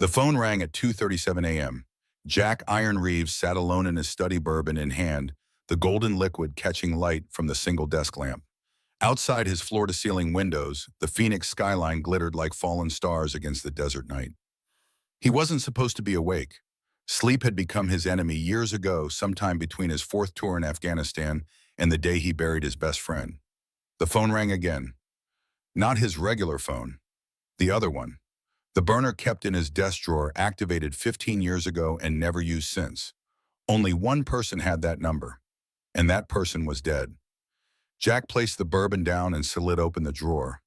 The phone rang at 2:37 a.m. Jack Iron Reeves sat alone in his study, bourbon in hand, the golden liquid catching light from the single desk lamp. Outside his floor-to-ceiling windows, the Phoenix skyline glittered like fallen stars against the desert night. He wasn't supposed to be awake. Sleep had become his enemy years ago, sometime between his fourth tour in Afghanistan and the day he buried his best friend. The phone rang again. Not his regular phone, the other one. The burner kept in his desk drawer, activated 15 years ago and never used since. Only one person had that number, and that person was dead. Jack placed the bourbon down and slid open the drawer.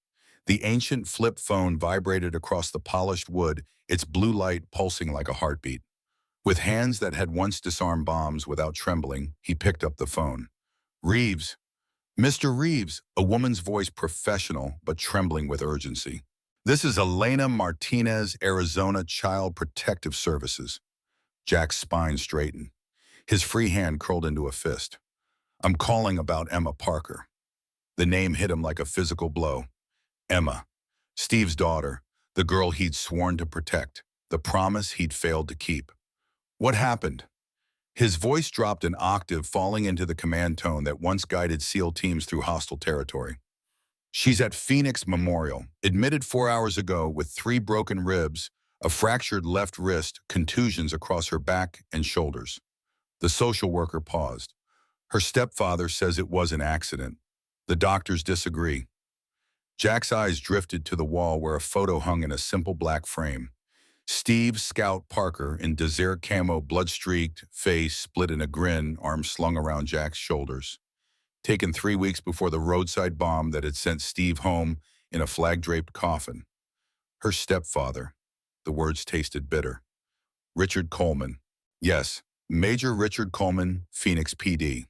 The ancient flip phone vibrated across the polished wood, its blue light pulsing like a heartbeat. With hands that had once disarmed bombs without trembling, he picked up the phone. Reeves. Mr. Reeves, a woman's voice, professional but trembling with urgency. This is Elena Martinez, Arizona Child Protective Services. Jack's spine straightened. His free hand curled into a fist. I'm calling about Emma Parker. The name hit him like a physical blow. Emma, Steve's daughter, the girl he'd sworn to protect, the promise he'd failed to keep. What happened? His voice dropped an octave, falling into the command tone that once guided SEAL teams through hostile territory. She's at Phoenix Memorial, admitted 4 hours ago with 3 broken ribs, a fractured left wrist, contusions across her back and shoulders. The social worker paused. Her stepfather says it was an accident. The doctors disagree. Jack's eyes drifted to the wall where a photo hung in a simple black frame. Steve Scout Parker in desert camo, blood-streaked, face split in a grin, arms slung around Jack's shoulders. Taken 3 weeks before the roadside bomb that had sent Steve home in a flag-draped coffin. Her stepfather. The words tasted bitter. Richard Coleman. Yes, Major Richard Coleman, Phoenix PD.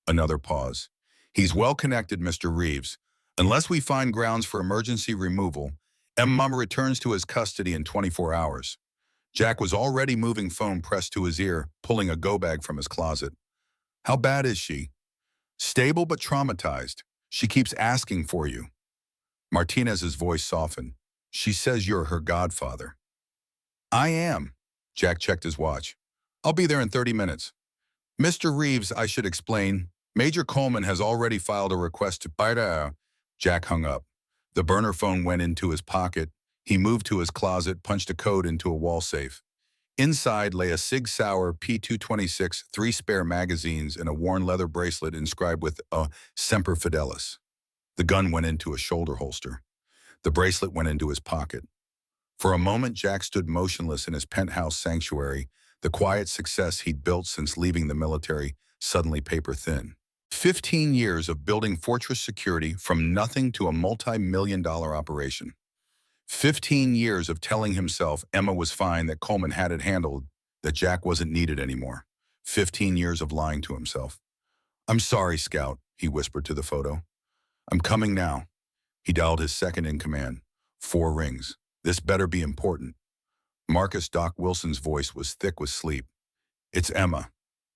Another pause. He's well connected, Mr. Reeves. Unless we find grounds for emergency removal, Emma returns to his custody in 24 hours. Jack was already moving, phone pressed to his ear, pulling a go bag from his closet. How bad is she? Stable but traumatized. She keeps asking for you. Martinez's voice softened. She says you're her godfather. I am. Jack checked his watch. I'll be there in 30 minutes. Mr. Reeves, I should explain. Major Coleman has already filed a request to buy. Jack hung up. The burner phone went into his pocket. He moved to his closet, punched a code into a wall safe. Inside lay a Sig Sauer P226, 3 spare magazines, and a worn leather bracelet inscribed with a Semper Fidelis. The gun went into a shoulder holster. The bracelet went into his pocket. For a moment, Jack stood motionless in his penthouse sanctuary, the quiet success he'd built since leaving the military, suddenly paper thin. 15 years of building fortress security from nothing to a multi-million-dollar operation. 15 years of telling himself Emma was fine, that Coleman had it handled, that Jack wasn't needed anymore. 15 years of lying to himself. I'm sorry, Scout, he whispered to the photo. I'm coming now. He dialed his second in command. 4 rings. This better be important. Marcus Doc Wilson's voice was thick with sleep. It's Emma.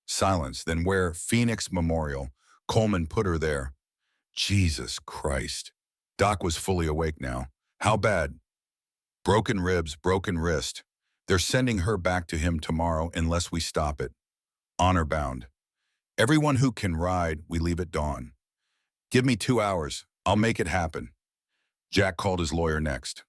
Silence. Then where? Phoenix Memorial. Coleman put her there. Jesus Christ. Doc was fully awake now. How bad? Broken ribs, broken wrist. They're sending her back to him tomorrow unless we stop it. Honor bound. Everyone who can ride, we leave at dawn. Give me 2 hours. I'll make it happen. Jack called his lawyer next.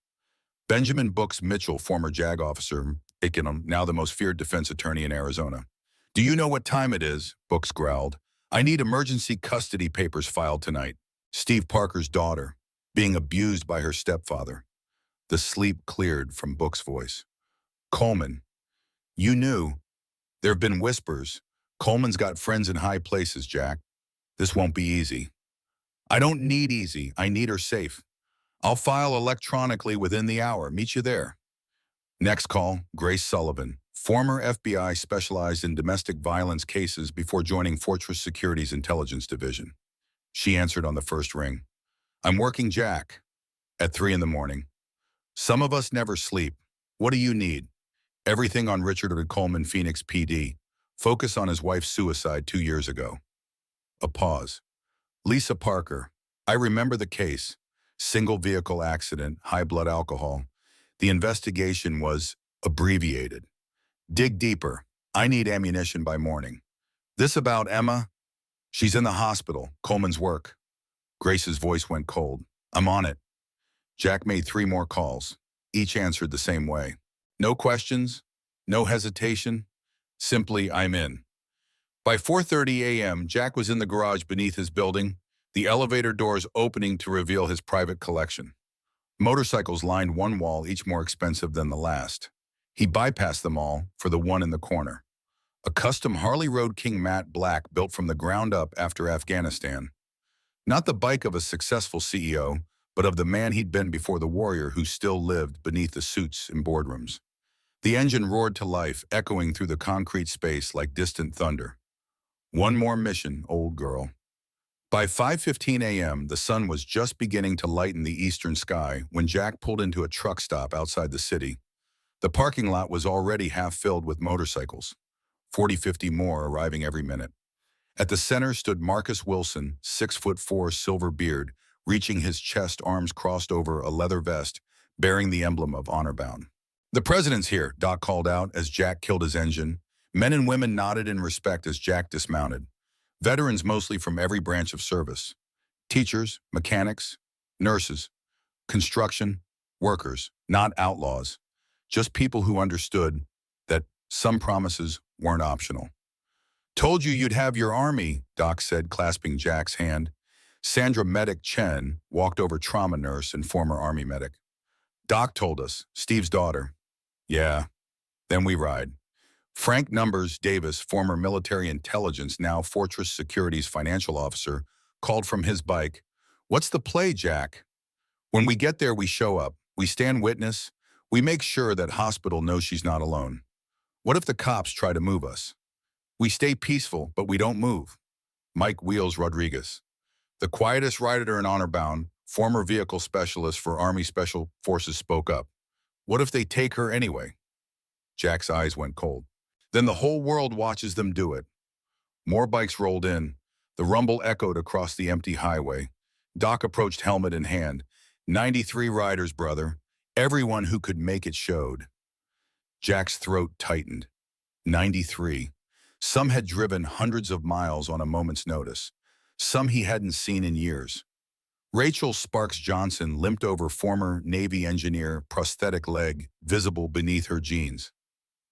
Benjamin Books Mitchell, former JAG officer, now the most feared defense attorney in Arizona. Do you know what time it is? Books growled. I need emergency custody papers filed tonight. Steve Parker's daughter, being abused by her stepfather. The sleep cleared from Books' voice. Coleman, you knew. There have been whispers. Coleman's got friends in high places, Jack. This won't be easy. I don't need easy. I need her safe. I'll file electronically within the hour. Meet you there. Next call, Grace Sullivan, former FBI, specialized in domestic violence cases before joining Fortress Security's Intelligence Division. She answered on the first ring. I'm working, Jack. At 3 in the morning. Some of us never sleep. What do you need? Everything on Richard Coleman, Phoenix PD. Focus on his wife's suicide 2 years ago. A pause. Lisa Parker. I remember the case. Single vehicle accident, high blood alcohol. The investigation was Abbreviated. Dig deeper. I need ammunition by morning. This about Emma? She's in the hospital. Coleman's work. Grace's voice went cold. I'm on it. Jack made 3 more calls. Each answered the same way. No questions, no hesitation, simply I'm in. By 4:30 a.m., Jack was in the garage beneath his building, the elevator doors opening to reveal his private collection. Motorcycles lined one wall, each more expensive than the last. He bypassed them all for the one in the corner. A custom Harley Road King matte black built from the ground up after Afghanistan. Not the bike of a successful CEO, but of the man he'd been before the warrior who still lived beneath the suits in boardrooms. The engine roared to life, echoing through the concrete space like distant thunder. One more mission, old girl. By 5:15 a.m., the sun was just beginning to lighten the eastern sky when Jack pulled into a truck stop outside the city. The parking lot was already half filled with motorcycles, 40-50 more arriving every minute. At the center stood Marcus Wilson, 6'4", silver beard, reaching his chest, arms crossed over a leather vest, bearing the emblem of honor bound. The president's here, Doc called out as Jack killed his engine. Men and women nodded in respect as Jack dismounted. Veterans mostly from every branch of service. Teachers, mechanics, nurses, construction, workers, not outlaws. Just people who understood that some promises weren't optional. Told you you'd have your army, Doc said, clasping Jack's hand. Sandra Medic Chen walked over, trauma nurse and former Army medic. Doc told us, Steve's daughter. Yeah, then we ride. Frank Numbers Davis, former military intelligence, now Fortress Securities financial officer, called from his bike. What's the play, Jack? When we get there, we show up. We stand witness. We make sure that hospital knows she's not alone. What if the cops try to move us? We stay peaceful, but we don't move. Mike Wheels Rodriguez, the quietest rider in honor bound, former vehicle specialist for Army Special Forces, spoke up. What if they take her anyway? Jack's eyes went cold. Then the whole world watches them do it. More bikes rolled in. The rumble echoed across the empty highway. Doc approached, helmet in hand. 93 riders, brother. Everyone who could make it showed. Jack's throat tightened. 93. Some had driven hundreds of miles on a moment's notice. Some he hadn't seen in years. Rachel Sparks Johnson limped over, former Navy engineer, prosthetic leg visible beneath her jeans.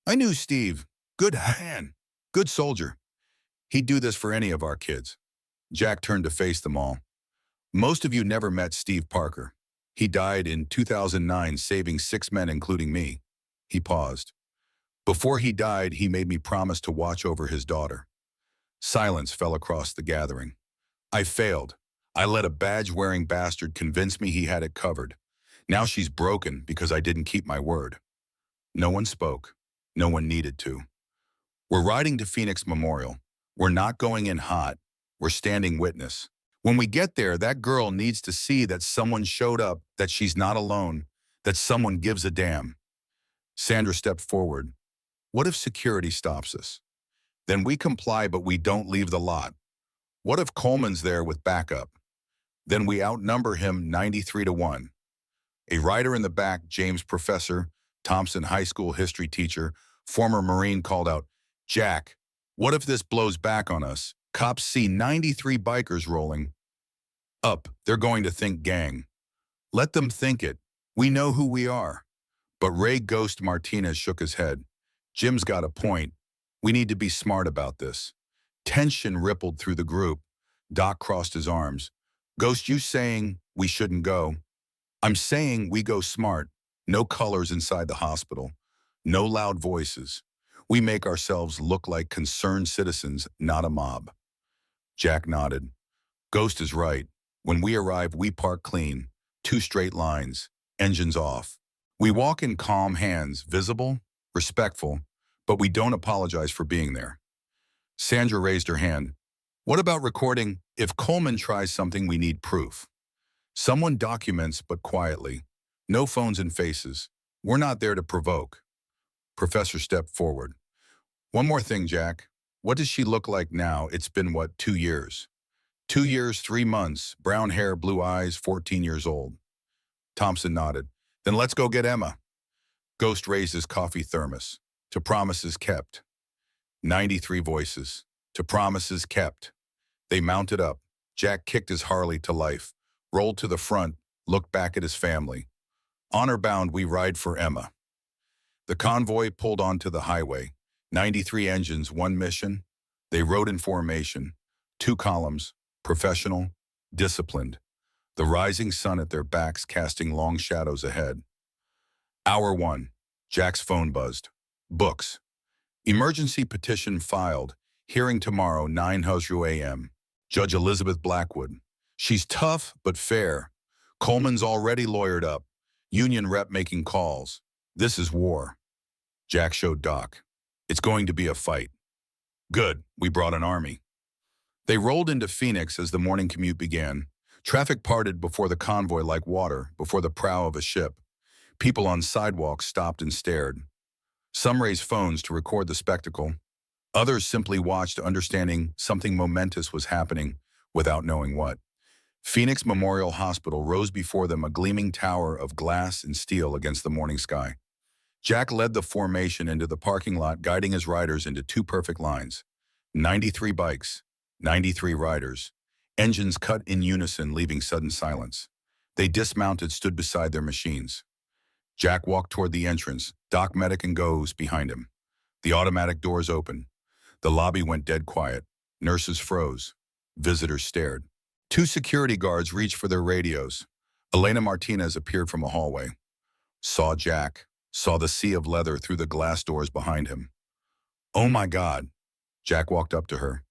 I knew Steve. Good man. Good soldier. He'd do this for any of our kids. Jack turned to face them all. Most of you never met Steve Parker. He died in 2009, saving 6 men, including me. He paused. Before he died, he made me promise to watch over his daughter. Silence fell across the gathering. I failed. I let a badge-wearing bastard convince me he had it covered. Now she's broken because I didn't keep my word. No one spoke. No one needed to. We're riding to Phoenix Memorial. We're not going in hot. We're standing witness. When we get there, that girl needs to see that someone showed up, that she's not alone, that someone gives a damn. Sandra stepped forward. What if security stops us? Then we comply, but we don't leave the lot. What if Coleman's there with backup? Then we outnumber him 93-1. A rider in the back, James Professor, Thompson High School history teacher, former Marine, called out, Jack, what if this blows back on us? Cops see 93 bikers rolling up. They're going to think gang. Let them think it. We know who we are. But Ray Ghost Martinez shook his head. Jim's got a point. We need to be smart about this. Tension rippled through the group. Doc crossed his arms. Ghost, you saying we shouldn't go? I'm saying we go smart. No colors inside the hospital. No loud voices. We make ourselves look like concerned citizens, not a mob. Jack nodded. Ghost is right. When we arrive, we park clean. 2 straight lines. Engines off. We walk in calm hands, visible, respectful, but we don't apologize for being there. Sandra raised her hand. What about recording? If Coleman tries something, we need proof. Someone documents, but quietly. No phones and faces. We're not there to provoke. Professor stepped forward. One more thing, Jack. What does she look like now? It's been, 2 years? 2 years, 3 months, brown hair, blue eyes, 14 years old. Thompson nodded. Then let's go get Emma. Ghost raised his coffee thermos. To promises kept. 93 voices. To promises kept. They mounted up. Jack kicked his Harley to life, rolled to the front, looked back at his family. Honor bound, we ride for Emma. The convoy pulled onto the highway. 93 engines, one mission. They rode in formation. Two columns, professional, disciplined. The rising sun at their backs casting long shadows ahead. Hour 1. Jack's phone buzzed. Books. Emergency petition filed. Hearing tomorrow, 9:00 a.m. Judge Elizabeth Blackwood. She's tough but fair. Coleman's already lawyered up. Union rep making calls. This is war. Jack showed Doc. It's going to be a fight. Good, we brought an army. They rolled into Phoenix as the morning commute began. Traffic parted before the convoy like water, before the prow of a ship. People on sidewalks stopped and stared. Some raised phones to record the spectacle. Others simply watched, understanding something momentous was happening without knowing what. Phoenix Memorial Hospital rose before them, a gleaming tower of glass and steel against the morning sky. Jack led the formation into the parking lot, guiding his riders into two perfect lines. 93 bikes, 93 riders. Engines cut in unison, leaving sudden silence. They dismounted, stood beside their machines. Jack walked toward the entrance, Doc Medic and Goes behind him. The automatic doors opened. The lobby went dead quiet. Nurses froze. Visitors stared. Two security guards reached for their radios. Elena Martinez appeared from a hallway. Saw Jack, saw the sea of leather through the glass doors behind him. Oh my God. Jack walked up to her.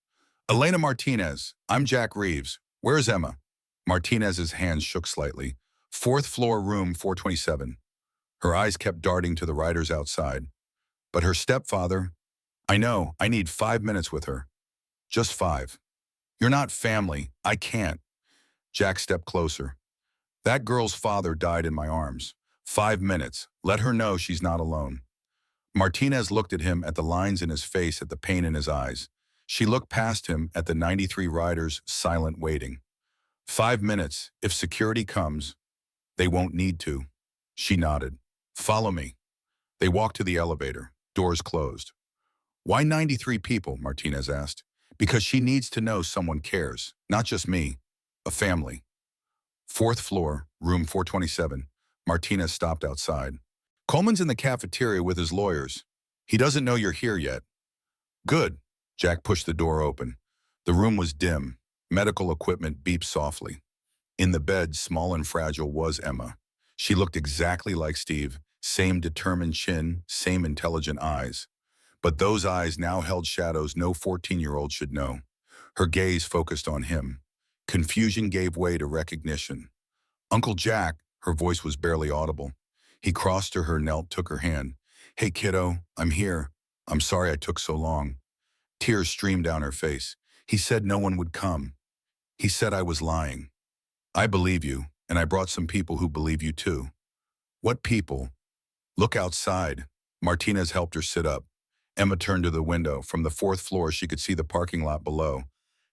Elena Martinez, I'm Jack Reeves. Where's Emma? Martinez's hands shook slightly. Fourth floor, room 427. Her eyes kept darting to the riders outside. But her stepfather, I know, I need 5 minutes with her. Just 5. You're not family. I can't. Jack stepped closer. That girl's father died in my arms. 5 minutes. Let her know she's not alone. Martinez looked at him, at the lines in his face, at the pain in his eyes. She looked past him at the 93 riders, silent, waiting. 5 minutes. If security comes, they won't need to. She nodded. Follow me. They walked to the elevator. Doors closed. Why 93 people? Martinez asked. Because she needs to know someone cares. Not just me. A family. Fourth floor, room 427. Martinez stopped outside. Coleman's in the cafeteria with his lawyers. He doesn't know you're here yet. Good. Jack pushed the door open. The room was dim. Medical equipment beeped softly. In the bed, small and fragile, was Emma. She looked exactly like Steve. Same determined chin, same intelligent eyes. But those eyes now held shadows no 14-year-old should know. Her gaze focused on him. Confusion gave way to recognition. Uncle Jack, her voice was barely audible. He crossed to her, knelt, took her hand. Hey, kiddo, I'm here. I'm sorry I took so long. Tears streamed down her face. He said no one would come. He said I was lying. I believe you, and I brought some people who believe you too. What people? Look outside. Martinez helped her sit up. Emma turned to the window. From the fourth floor, she could see the parking lot below.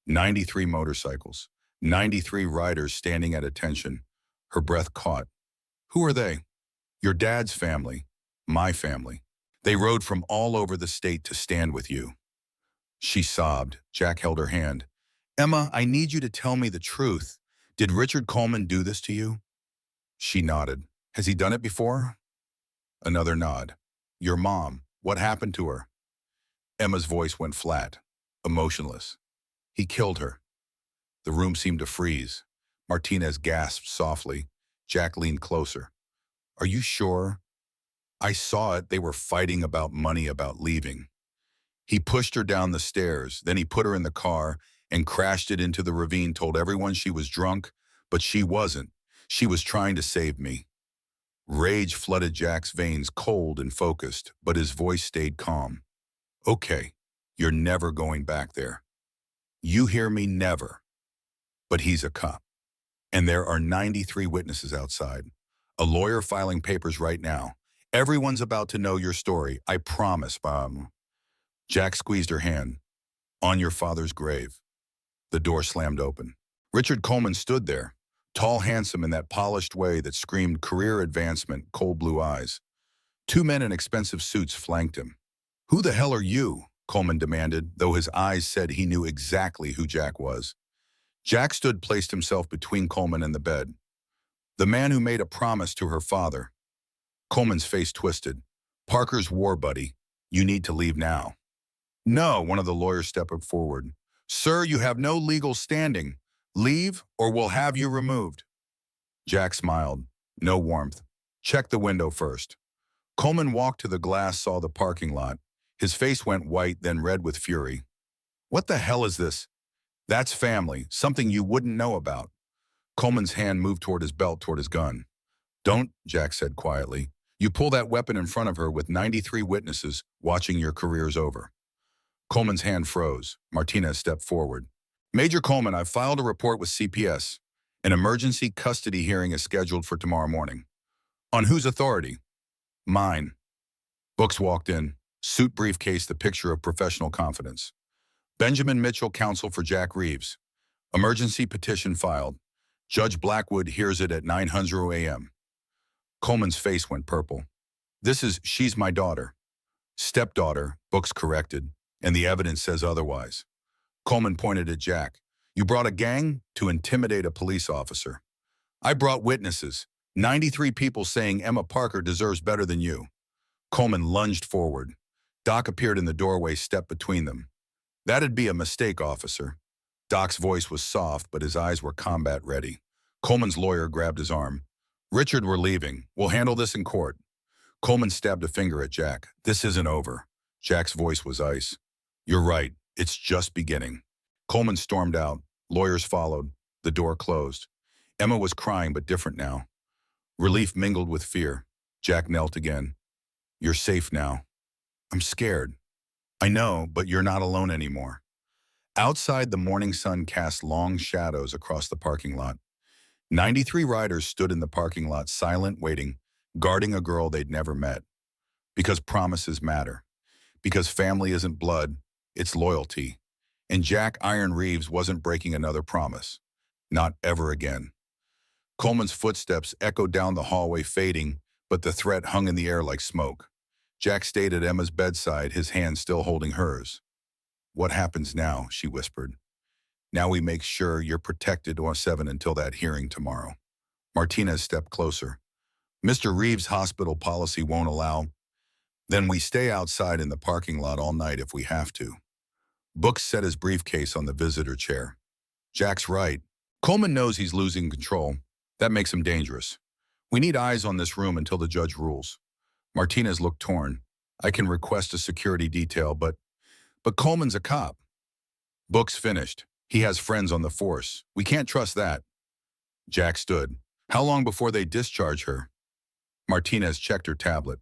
93 motorcycles. 93 riders standing at attention. Her breath caught. Who are they? Your dad's family. My family. They rode from all over the state to stand with you. She sobbed. Jack held her hand. Emma, I need you to tell me the truth. Did Richard Coleman do this to you? She nodded. Has he done it before? Another nod. Your mom, what happened to her? Emma's voice went flat, emotionless. He killed her. The room seemed to freeze. Martinez gasped softly. Jack leaned closer. Are you sure? I saw it. They were fighting about money, about leaving. He pushed her down the stairs. Then he put her in the car and crashed it into the ravine, told everyone she was drunk, but she wasn't. She was trying to save me. Rage flooded Jack's veins, cold and focused, but his voice stayed calm. Okay, you're never going back there. You hear me? Never. But he's a cop. And there are 93 witnesses outside. A lawyer filing papers right now. Everyone's about to know your story. I promise, Bob. Jack squeezed her hand. On your father's grave. The door slammed open. Richard Coleman stood there, tall, handsome, in that polished way that screamed career advancement, cold blue eyes. Two men in expensive suits flanked him. "Who the hell are you?" Coleman demanded, though his eyes said he knew exactly who Jack was. Jack placed himself between Coleman and the bed. "The man who made a promise to her father." Coleman's face twisted. "Parker's war buddy. You need to leave now." "No," one of the lawyers stepped forward. "Sir, you have no legal standing. Leave, or we'll have you removed." Jack smiled. No warmth. "Check the window first." Coleman walked to the glass, saw the parking lot. His face went white, then red with fury. "What the hell is this?" "That's family, something you wouldn't know about." Coleman's hand moved toward his belt, toward his gun. "Don't," Jack said quietly. "You pull that weapon in front of her with 93 witnesses watching, your career's over." Coleman's hand froze. Martinez stepped forward. "Major Coleman, I've filed a report with CPS. An emergency custody hearing is scheduled for tomorrow morning." "On whose authority?" "Mine." Books walked in. Suit, briefcase, the picture of professional confidence. "Benjamin Mitchell, counsel for Jack Reeves. Emergency petition filed. Judge Blackwood hears it at 9:00 a.m. Coleman's face went purple. "She's my daughter." "Stepdaughter," Books corrected, "and the evidence says otherwise." Coleman pointed at Jack. "You brought a gang to intimidate a police officer." "I brought witnesses. 93 people saying Emma Parker deserves better than you." Coleman lunged forward. Doc appeared in the doorway, stepped between them. "That'd be a mistake, officer." Doc's voice was soft, but his eyes were combat ready. Coleman's lawyer grabbed his arm. "Richard, we're leaving. We'll handle this in court." Coleman stabbed a finger at Jack. "This isn't over." Jack's voice was ice. "You're right. It's just beginning." Coleman stormed out. Lawyers followed. The door closed. Emma was crying, but different now. Relief mingled with fear. Jack knelt again. "You're safe now." "I'm scared." "I know, but you're not alone anymore." Outside, the morning sun cast long shadows across the parking lot. 93 riders stood in the parking lot, silent, waiting, guarding a girl they'd never met. Because promises matter. Because family isn't blood, it's loyalty. And Jack Iron Reeves wasn't breaking another promise. Not ever again. Coleman's footsteps echoed down the hallway, fading, but the threat hung in the air like smoke. Jack stayed at Emma's bedside, his hand still holding hers. "What happens now?" she whispered. "Now we make sure you're protected on 7 until that hearing tomorrow." Martinez stepped closer. "Mr. Reeves' hospital policy won't allow." "Then we stay outside in the parking lot all night if we have to." Books set his briefcase on the visitor chair. "Jack's right. Coleman knows he's losing control. That makes him dangerous. We need eyes on this room until the judge rules." Martinez looked torn. "I can request a security detail, but Coleman's a cop." Books finished. "He has friends on the force. We can't trust that." Jack stood. "How long before they discharge her?" Martinez checked her tablet.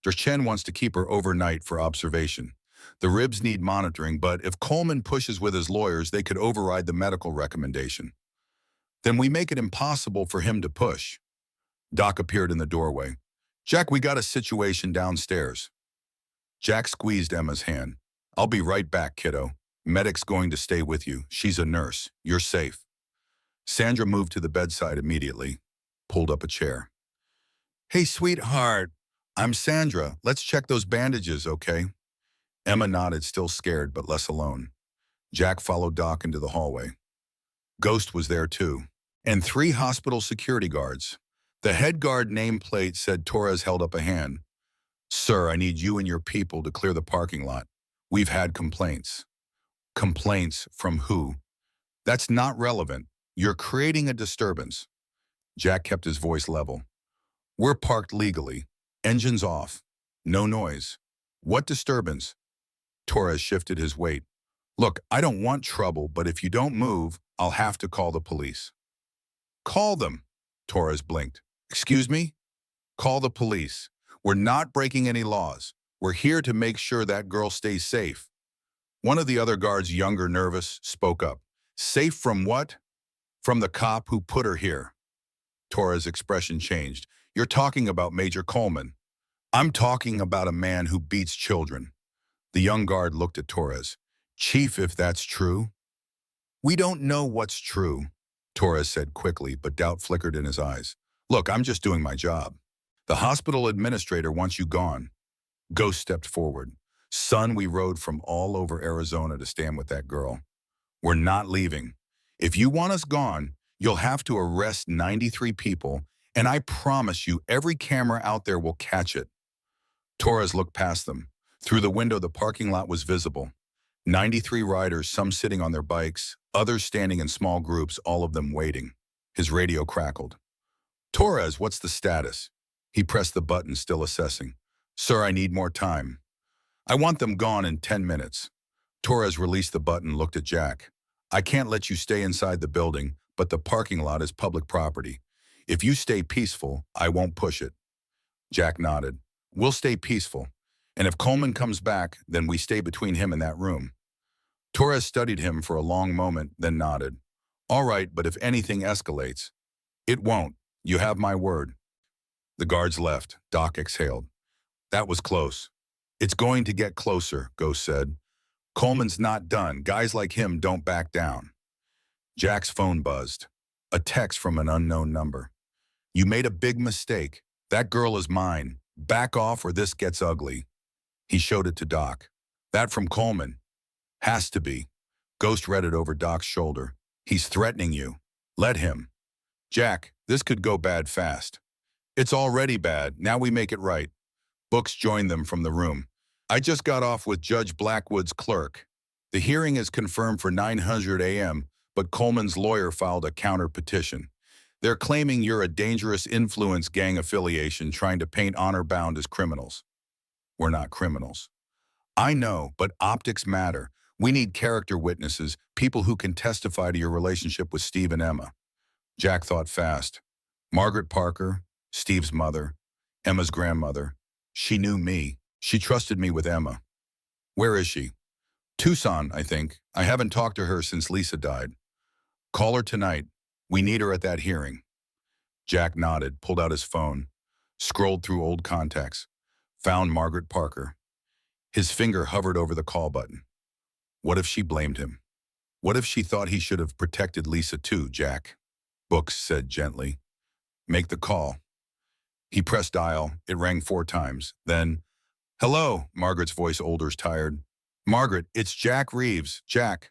"Dr. Chen wants to keep her overnight for observation. The ribs need monitoring, but if Coleman pushes with his lawyers, they could override the medical recommendation. Then we make it impossible for him to push." Doc appeared in the doorway. "Jack, we got a situation downstairs." Jack squeezed Emma's hand. "I'll be right back, kiddo. Medic's going to stay with you. She's a nurse. You're safe." Sandra moved to the bedside immediately, pulled up a chair. "Hey, sweetheart. I'm Sandra. Let's check those bandages, okay?" Emma nodded, still scared, but less alone. Jack followed Doc into the hallway. Ghost was there too, and 3 hospital security guards. The head guard nameplate said Torres held up a hand. "Sir, I need you and your people to clear the parking lot. We've had complaints." "Complaints from who?" "That's not relevant. You're creating a disturbance." Jack kept his voice level. "We're parked legally. Engines off. No noise." "What disturbance?" Torres shifted his weight. "Look, I don't want trouble, but if you don't move, I'll have to call the police." "Call them." Torres blinked. "Excuse me?" "Call the police. We're not breaking any laws. We're here to make sure that girl stays safe." One of the other guards, younger, nervous, spoke up. "Safe from what?" "From the cop who put her here." Torres' expression changed. "You're talking about Major Coleman." "I'm talking about a man who beats children." The young guard looked at Torres. "Chief, if that's true?" "We don't know what's true," Torres said quickly, but doubt flickered in his eyes. "Look, I'm just doing my job." The hospital administrator wants you gone. Ghost stepped forward. Son, we rode from all over Arizona to stand with that girl. We're not leaving. If you want us gone, you'll have to arrest 93 people, and I promise you every camera out there will catch it. Torres looked past them. Through the window, the parking lot was visible. 93 riders, some sitting on their bikes, others standing in small groups, all of them waiting. His radio crackled. Torres, what's the status? He pressed the button, still assessing. Sir, I need more time. I want them gone in 10 minutes. Torres released the button, looked at Jack. I can't let you stay inside the building, but the parking lot is public property. If you stay peaceful, I won't push it. Jack nodded. We'll stay peaceful. And if Coleman comes back, then we stay between him and that room. Torres studied him for a long moment, then nodded. All right, but if anything escalates, it won't. You have my word. The guards left. Doc exhaled. That was close. It's going to get closer, Ghost said. Coleman's not done. Guys like him don't back down. Jack's phone buzzed. A text from an unknown number. You made a big mistake. That girl is mine. Back off or this gets ugly. He showed it to Doc. That from Coleman. Has to be. Ghost read it over Doc's shoulder. He's threatening you. Let him. Jack, this could go bad fast. It's already bad. Now we make it right. Books joined them from the room. I just got off with Judge Blackwood's clerk. The hearing is confirmed for 900 a.m., but Coleman's lawyer filed a counter petition. They're claiming you're a dangerous influence gang affiliation trying to paint Honor Bound as criminals. We're not criminals. I know, but optics matter. We need character witnesses, people who can testify to your relationship with Steve and Emma. Jack thought fast. Margaret Parker, Steve's mother, Emma's grandmother. She knew me. She trusted me with Emma. Where is she? Tucson, I think. I haven't talked to her since Lisa died. Call her tonight. We need her at that hearing. Jack nodded, pulled out his phone, scrolled through old contacts, found Margaret Parker. His finger hovered over the call button. What if she blamed him? What if she thought he should have protected Lisa too, Jack? Books said gently. Make the call. He pressed dial. It rang 4 times. Then, hello, Margaret's voice, older's tired. Margaret, it's Jack Reeves. Jack.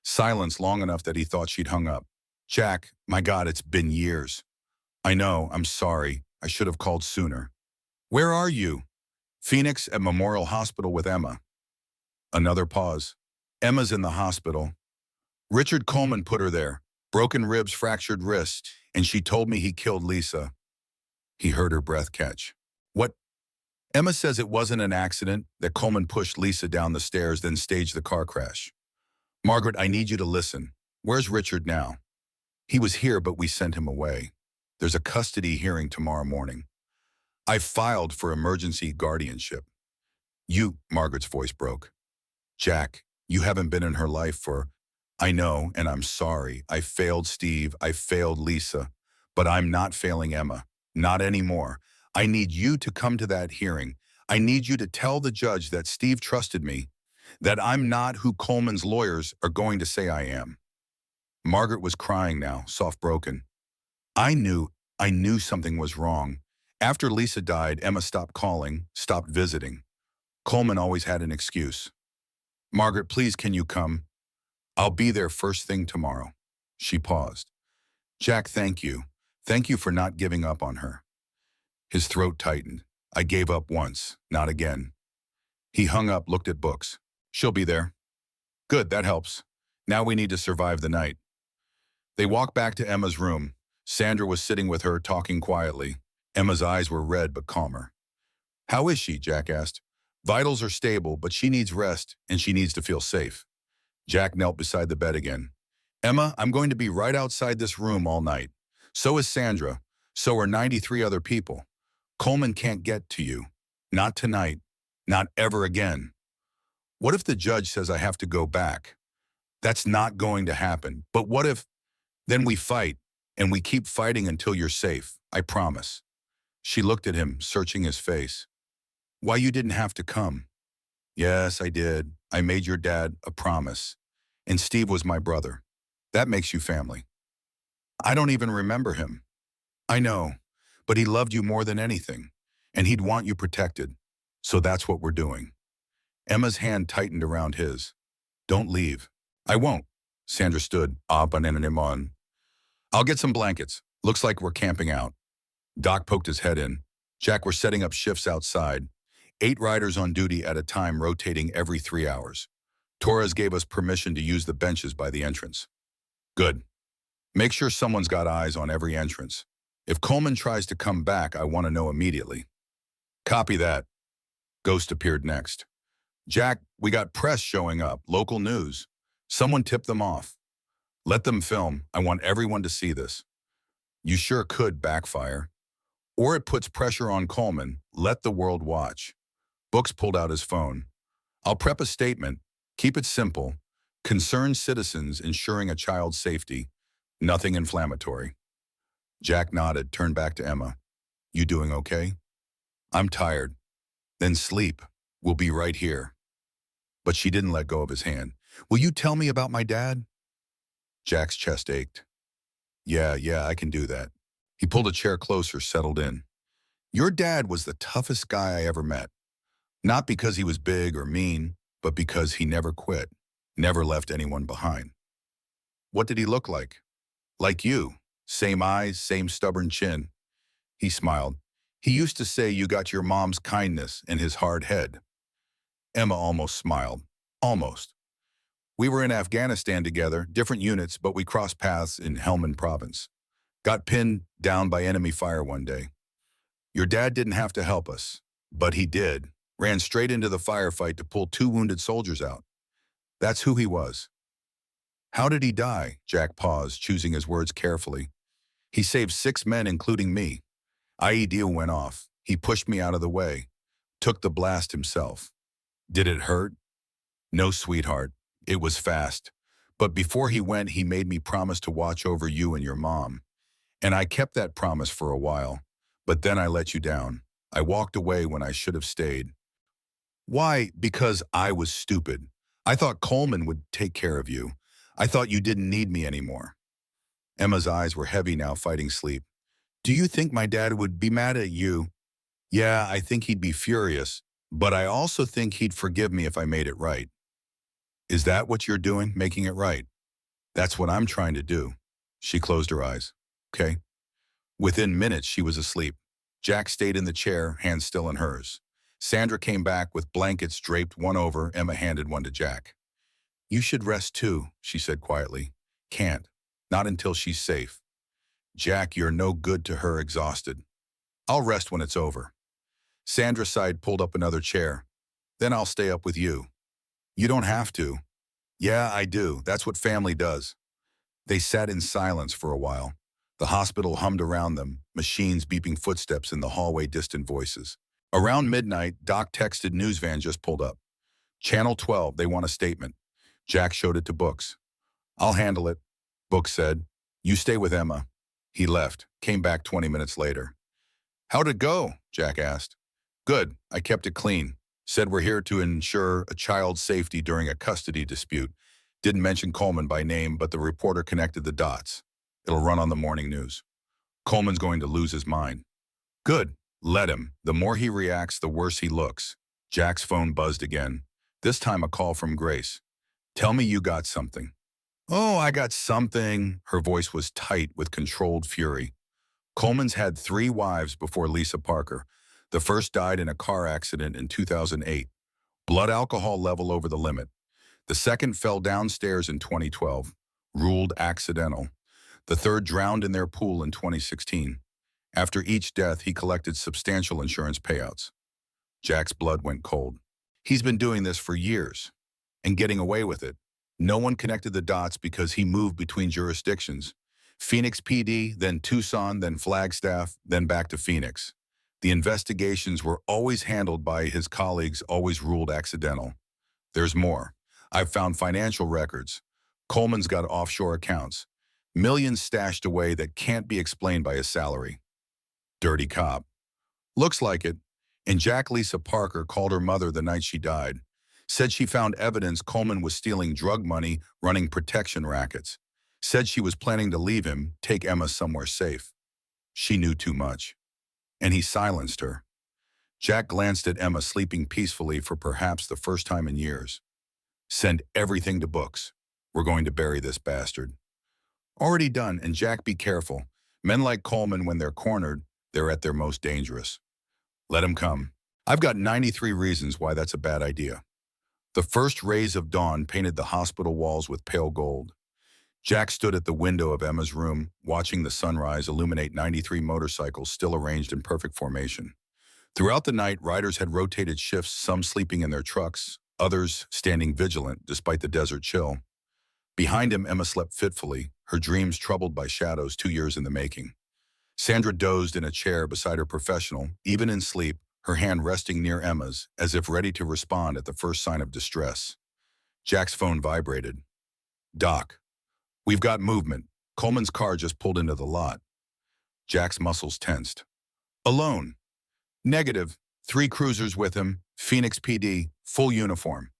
Silence long enough that he thought she'd hung up. Jack, my God, it's been years. I know, I'm sorry. I should have called sooner. Where are you? Phoenix at Memorial Hospital with Emma. Another pause. Emma's in the hospital. Richard Coleman put her there. Broken ribs, fractured wrist, and she told me he killed Lisa. He heard her breath catch. What? Emma says it wasn't an accident, that Coleman pushed Lisa down the stairs, then staged the car crash. Margaret, I need you to listen. Where's Richard now? He was here, but we sent him away. There's a custody hearing tomorrow morning. I filed for emergency guardianship. You, Margaret's voice broke. Jack, you haven't been in her life for... I know, and I'm sorry. I failed Steve, I failed Lisa, but I'm not failing Emma. Not anymore. I need you to come to that hearing. I need you to tell the judge that Steve trusted me, that I'm not who Coleman's lawyers are going to say I am. Margaret was crying now, soft broken. I knew something was wrong. After Lisa died, Emma stopped calling, stopped visiting. Coleman always had an excuse. Margaret, please, can you come? I'll be there first thing tomorrow. She paused. Jack, thank you. Thank you for not giving up on her. His throat tightened. I gave up once, not again. He hung up, looked at books. She'll be there. Good, that helps. Now we need to survive the night. They walked back to Emma's room. Sandra was sitting with her, talking quietly. Emma's eyes were red but calmer. How is she? Jack asked. Vitals are stable, but she needs rest and she needs to feel safe. Jack knelt beside the bed again. Emma, I'm going to be right outside this room all night. So is Sandra. So are 93 other people. Coleman can't get to you. Not tonight. Not ever again. What if the judge says I have to go back? That's not going to happen. But what if... Then we fight, and we keep fighting until you're safe. I promise. She looked at him, searching his face. Why, you didn't have to come. Yes, I did. I made your dad a promise. And Steve was my brother. That makes you family. I don't even remember him. I know, but he loved you more than anything. And he'd want you protected. So that's what we're doing. Emma's hand tightened around his. Don't leave. I won't. Sandra stood up and on. I'll get some blankets. Looks like we're camping out. Doc poked his head in. Jack, we're setting up shifts outside. 8 riders on duty at a time, rotating every 3 hours. Torres gave us permission to use the benches by the entrance. Good. Make sure someone's got eyes on every entrance. If Coleman tries to come back, I want to know immediately. Copy that. Ghost appeared next. Jack, we got press showing up, local news. Someone tipped them off. Let them film. I want everyone to see this. You sure could backfire. Or it puts pressure on Coleman. Let the world watch. Books pulled out his phone. I'll prep a statement. Keep it simple. Concerned citizens ensuring a child's safety. Nothing inflammatory. Jack nodded, turned back to Emma. You doing okay? I'm tired. Then sleep. We'll be right here. But she didn't let go of his hand. Will you tell me about my dad? Jack's chest ached. Yeah, I can do that. He pulled a chair closer, settled in. Your dad was the toughest guy I ever met. Not because he was big or mean, but because he never quit, never left anyone behind. What did he look like? Like you. Same eyes, same stubborn chin. He smiled. He used to say you got your mom's kindness and his hard head. Emma almost smiled. Almost. We were in Afghanistan together, different units, but we crossed paths in Helmand province. Got pinned down by enemy fire one day. Your dad didn't have to help us, but he did. Ran straight into the firefight to pull 2 wounded soldiers out. That's who he was. How did he die? Jack paused, choosing his words carefully. He saved 6 men, including me. IED went off. He pushed me out of the way. Took the blast himself. Did it hurt? No, sweetheart. It was fast. But before he went, he made me promise to watch over you and your mom. And I kept that promise for a while. But then I let you down. I walked away when I should have stayed. Why? Because I was stupid. I thought Coleman would take care of you. I thought you didn't need me anymore. Emma's eyes were heavy now, fighting sleep. Do you think my dad would be mad at you? Yeah, I think he'd be furious. But I also think he'd forgive me if I made it right. Is that what you're doing, making it right? That's what I'm trying to do. She closed her eyes. Okay. Within minutes, she was asleep. Jack stayed in the chair, hands still in hers. Sandra came back with blankets draped one over. Emma handed one to Jack. You should rest too, she said quietly. Can't. Not until she's safe. Jack, you're no good to her, exhausted. I'll rest when it's over. Sandra sighed, pulled up another chair. Then I'll stay up with you. You don't have to. Yeah, I do. That's what family does. They sat in silence for a while. The hospital hummed around them, machines beeping footsteps in the hallway, distant voices. Around midnight, Doc texted news van just pulled up. Channel 12, they want a statement. Jack showed it to Books. I'll handle it, Books said. You stay with Emma. He left, came back 20 minutes later. How'd it go? Jack asked. Good, I kept it clean. Said we're here to ensure a child's safety during a custody dispute. Didn't mention Coleman by name, but the reporter connected the dots. It'll run on the morning news. Coleman's going to lose his mind. Good, let him. The more he reacts, the worse he looks. Jack's phone buzzed again. This time a call from Grace. Tell me you got something. Oh, I got something. Her voice was tight with controlled fury. Coleman's had 3 wives before Lisa Parker. The first died in a car accident in 2008. Blood alcohol level over the limit. The second fell downstairs in 2012. Ruled accidental. The third drowned in their pool in 2016. After each death, he collected substantial insurance payouts. Jack's blood went cold. He's been doing this for years and getting away with it. No one connected the dots because he moved between jurisdictions. Phoenix PD, then Tucson, then Flagstaff, then back to Phoenix. The investigations were always handled by his colleagues, always ruled accidental. There's more. I've found financial records. Coleman's got offshore accounts. Millions stashed away that can't be explained by his salary. Dirty cop. Looks like it. And Jack Lisa Parker called her mother the night she died. Said she found evidence Coleman was stealing drug money, running protection rackets. Said she was planning to leave him, take Emma somewhere safe. She knew too much. And he silenced her. Jack glanced at Emma sleeping peacefully for perhaps the first time in years. Send everything to books. We're going to bury this bastard. Already done, and Jack, be careful. Men like Coleman, when they're cornered, they're at their most dangerous. Let him come. I've got 93 reasons why that's a bad idea. The first rays of dawn painted the hospital walls with pale gold. Jack stood at the window of Emma's room, watching the sunrise illuminate 93 motorcycles still arranged in perfect formation. Throughout the night, riders had rotated shifts, some sleeping in their trucks, others standing vigilant despite the desert chill. Behind him, Emma slept fitfully, her dreams troubled by shadows 2 years in the making. Sandra dozed in a chair beside her professional, even in sleep, her hand resting near Emma's, as if ready to respond at the first sign of distress. Jack's phone vibrated. Doc, we've got movement. Coleman's car just pulled into the lot. Jack's muscles tensed. Alone. Negative. 3 cruisers with him, Phoenix PD, full uniform.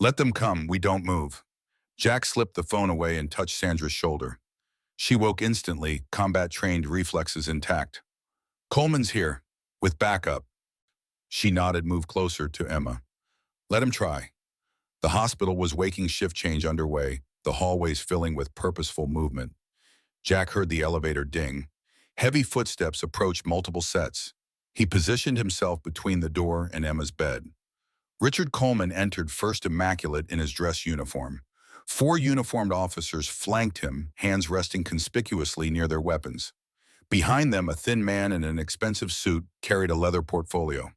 Let them come, we don't move. Jack slipped the phone away and touched Sandra's shoulder. She woke instantly, combat-trained reflexes intact. Coleman's here, with backup. She nodded, moved closer to Emma. Let him try. The hospital was waking shift change underway, the hallways filling with purposeful movement. Jack heard the elevator ding. Heavy footsteps approached multiple sets. He positioned himself between the door and Emma's bed. Richard Coleman entered first, immaculate in his dress uniform. 4 uniformed officers flanked him, hands resting conspicuously near their weapons. Behind them, a thin man in an expensive suit carried a leather portfolio.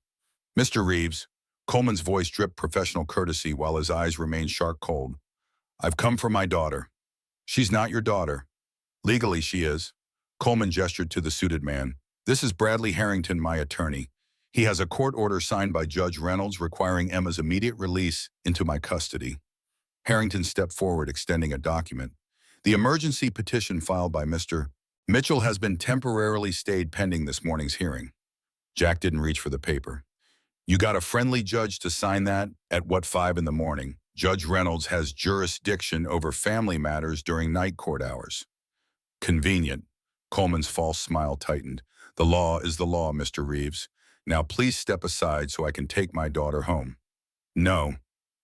Mr. Reeves, Coleman's voice dripped professional courtesy while his eyes remained sharp cold. I've come for my daughter. She's not your daughter. Legally, she is. Coleman gestured to the suited man. This is Bradley Harrington, my attorney. He has a court order signed by Judge Reynolds requiring Emma's immediate release into my custody. Harrington stepped forward, extending a document. The emergency petition filed by Mr. Mitchell has been temporarily stayed pending this morning's hearing. Jack didn't reach for the paper. You got a friendly judge to sign that at what, 5 in the morning? Judge Reynolds has jurisdiction over family matters during night court hours. Convenient. Coleman's false smile tightened. The law is the law, Mr. Reeves. Now please step aside so I can take my daughter home. No.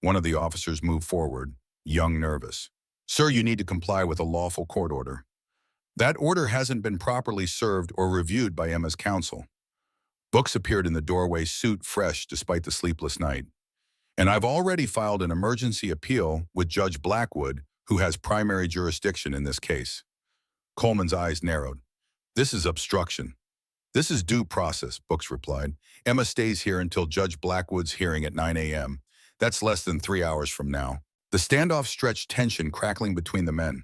One of the officers moved forward, young, nervous. Sir, you need to comply with a lawful court order. That order hasn't been properly served or reviewed by Emma's counsel. Books appeared in the doorway, suit fresh despite the sleepless night. And I've already filed an emergency appeal with Judge Blackwood, who has primary jurisdiction in this case. Coleman's eyes narrowed. This is obstruction. This is due process, Books replied. Emma stays here until Judge Blackwood's hearing at 9 a.m. That's less than 3 hours from now. The standoff stretched, tension crackling between the men.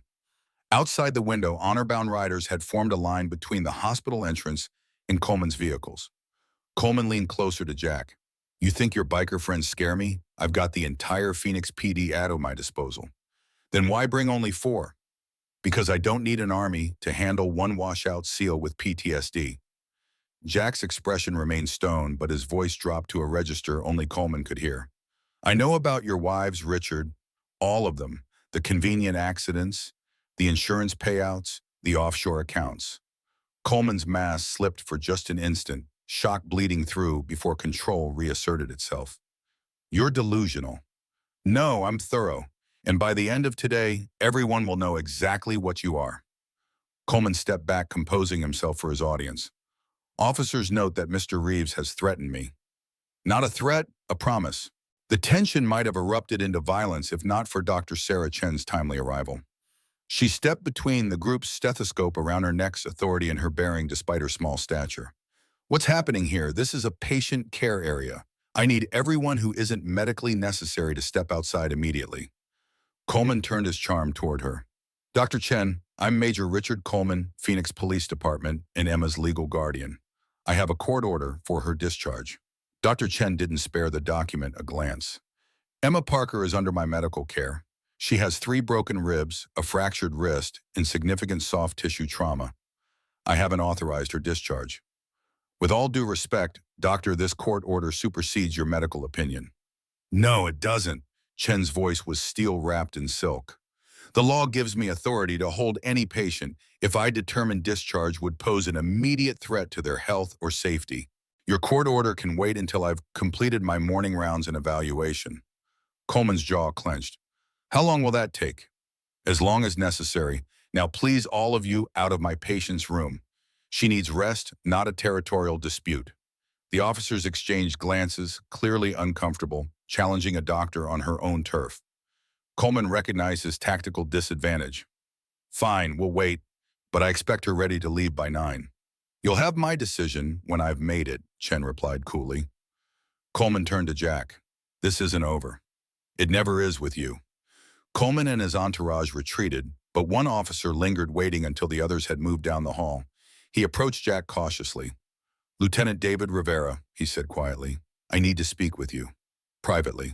Outside the window, honor-bound riders had formed a line between the hospital entrance and Coleman's vehicles. Coleman leaned closer to Jack. You think your biker friends scare me? I've got the entire Phoenix PD at my disposal. Then why bring only 4? Because I don't need an army to handle one washout SEAL with PTSD. Jack's expression remained stone, but his voice dropped to a register only Coleman could hear. I know about your wives, Richard. All of them. The convenient accidents, the insurance payouts, the offshore accounts. Coleman's mask slipped for just an instant, shock bleeding through before control reasserted itself. You're delusional. No, I'm thorough. And by the end of today, everyone will know exactly what you are. Coleman stepped back, composing himself for his audience. Officers note that Mr. Reeves has threatened me. Not a threat, a promise. The tension might have erupted into violence if not for Dr. Sarah Chen's timely arrival. She stepped between the group's stethoscope around her neck's authority and her bearing despite her small stature. What's happening here? This is a patient care area. I need everyone who isn't medically necessary to step outside immediately. Coleman turned his charm toward her. Dr. Chen, I'm Major Richard Coleman, Phoenix Police Department, and Emma's legal guardian. I have a court order for her discharge. Dr. Chen didn't spare the document a glance. Emma Parker is under my medical care. She has 3 broken ribs, a fractured wrist, and significant soft tissue trauma. I haven't authorized her discharge. With all due respect, Doctor, this court order supersedes your medical opinion. No, it doesn't. Chen's voice was steel-wrapped in silk. The law gives me authority to hold any patient if I determine discharge would pose an immediate threat to their health or safety. Your court order can wait until I've completed my morning rounds and evaluation. Coleman's jaw clenched. How long will that take? As long as necessary. Now please all of you out of my patient's room. She needs rest, not a territorial dispute. The officers exchanged glances, clearly uncomfortable, challenging a doctor on her own turf. Coleman recognized his tactical disadvantage. Fine, we'll wait, but I expect her ready to leave by 9. You'll have my decision when I've made it, Chen replied coolly. Coleman turned to Jack. This isn't over. It never is with you. Coleman and his entourage retreated, but one officer lingered waiting until the others had moved down the hall. He approached Jack cautiously. Lieutenant David Rivera, he said quietly, I need to speak with you. Privately.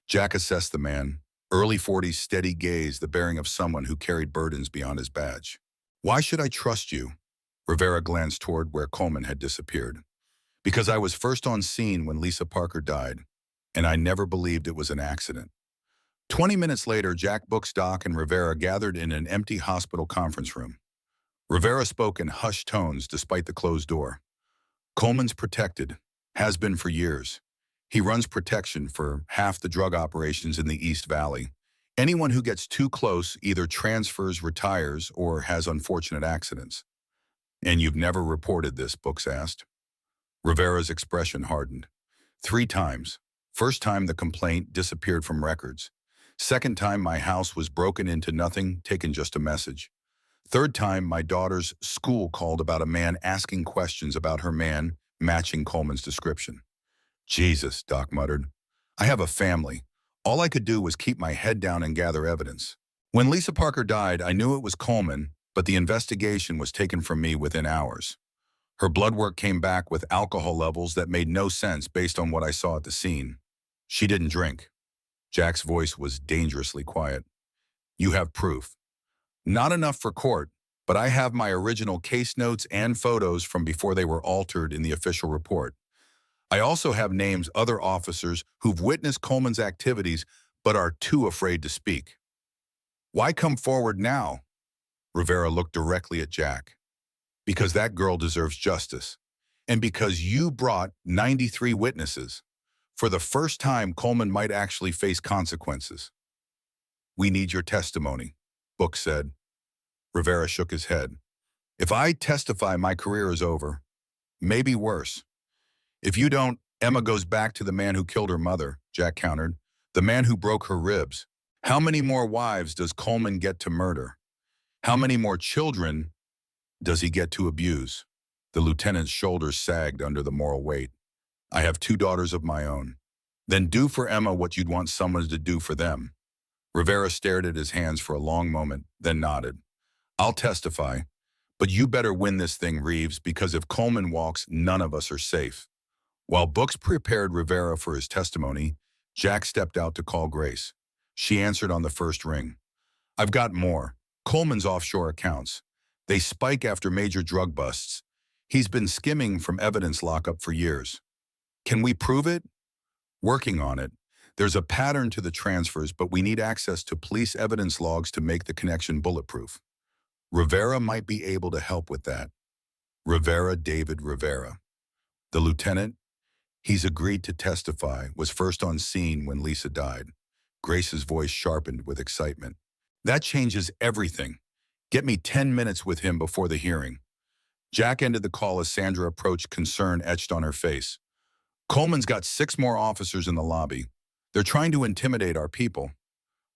Jack assessed the man. Early 40s, steady gaze, the bearing of someone who carried burdens beyond his badge. Why should I trust you? Rivera glanced toward where Coleman had disappeared. Because I was first on scene when Lisa Parker died, and I never believed it was an accident. 20 minutes later, Jack Bookstock and Rivera gathered in an empty hospital conference room. Rivera spoke in hushed tones despite the closed door. Coleman's protected, has been for years. He runs protection for half the drug operations in the East Valley. Anyone who gets too close either transfers, retires, or has unfortunate accidents. And you've never reported this, Books asked. Rivera's expression hardened. 3 times. First time the complaint disappeared from records. Second time my house was broken into, nothing, taken just a message. Third time my daughter's school called about a man asking questions about her man matching Coleman's description. Jesus, Doc muttered. I have a family. All I could do was keep my head down and gather evidence. When Lisa Parker died, I knew it was Coleman, but the investigation was taken from me within hours. Her blood work came back with alcohol levels that made no sense based on what I saw at the scene. She didn't drink. Jack's voice was dangerously quiet. You have proof. Not enough for court, but I have my original case notes and photos from before they were altered in the official report. I also have names other officers who've witnessed Coleman's activities but are too afraid to speak. Why come forward now? Rivera looked directly at Jack. Because that girl deserves justice. And because you brought 93 witnesses. For the first time, Coleman might actually face consequences. We need your testimony, Book said. Rivera shook his head. If I testify, my career is over. Maybe worse. If you don't, Emma goes back to the man who killed her mother, Jack countered. The man who broke her ribs. How many more wives does Coleman get to murder? How many more children does he get to abuse? The lieutenant's shoulders sagged under the moral weight. I have 2 daughters of my own. Then do for Emma what you'd want someone to do for them. Rivera stared at his hands for a long moment, then nodded. I'll testify, but you better win this thing, Reeves, because if Coleman walks, none of us are safe. While Books prepared Rivera for his testimony, Jack stepped out to call Grace. She answered on the first ring. I've got more. Coleman's offshore accounts. They spike after major drug busts. He's been skimming from evidence lockup for years. Can we prove it? Working on it. There's a pattern to the transfers, but we need access to police evidence logs to make the connection bulletproof. Rivera might be able to help with that. Rivera, David Rivera. The lieutenant, he's agreed to testify, was first on scene when Lisa died. Grace's voice sharpened with excitement. That changes everything. Get me 10 minutes with him before the hearing. Jack ended the call as Sandra approached, concern etched on her face. Coleman's got 6 more officers in the lobby. They're trying to intimidate our people.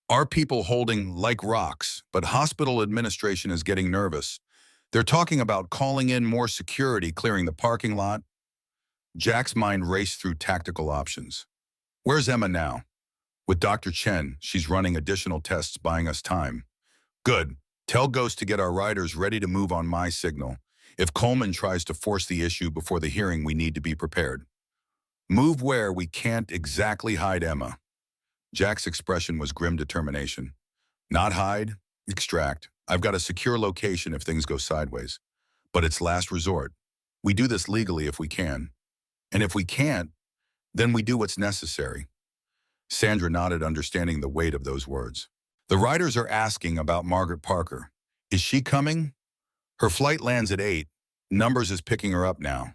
Our people holding like rocks, but hospital administration is getting nervous. They're talking about calling in more security, clearing the parking lot. Jack's mind raced through tactical options. Where's Emma now? With Dr. Chen, she's running additional tests, buying us time. Good. Tell Ghost to get our riders ready to move on my signal. If Coleman tries to force the issue before the hearing, we need to be prepared. Move where we can't exactly hide Emma. Jack's expression was grim determination. Not hide, extract. I've got a secure location if things go sideways. But it's last resort. We do this legally if we can. And if we can't, then we do what's necessary. Sandra nodded, understanding the weight of those words. The riders are asking about Margaret Parker. Is she coming? Her flight lands at 8. Numbers is picking her up now.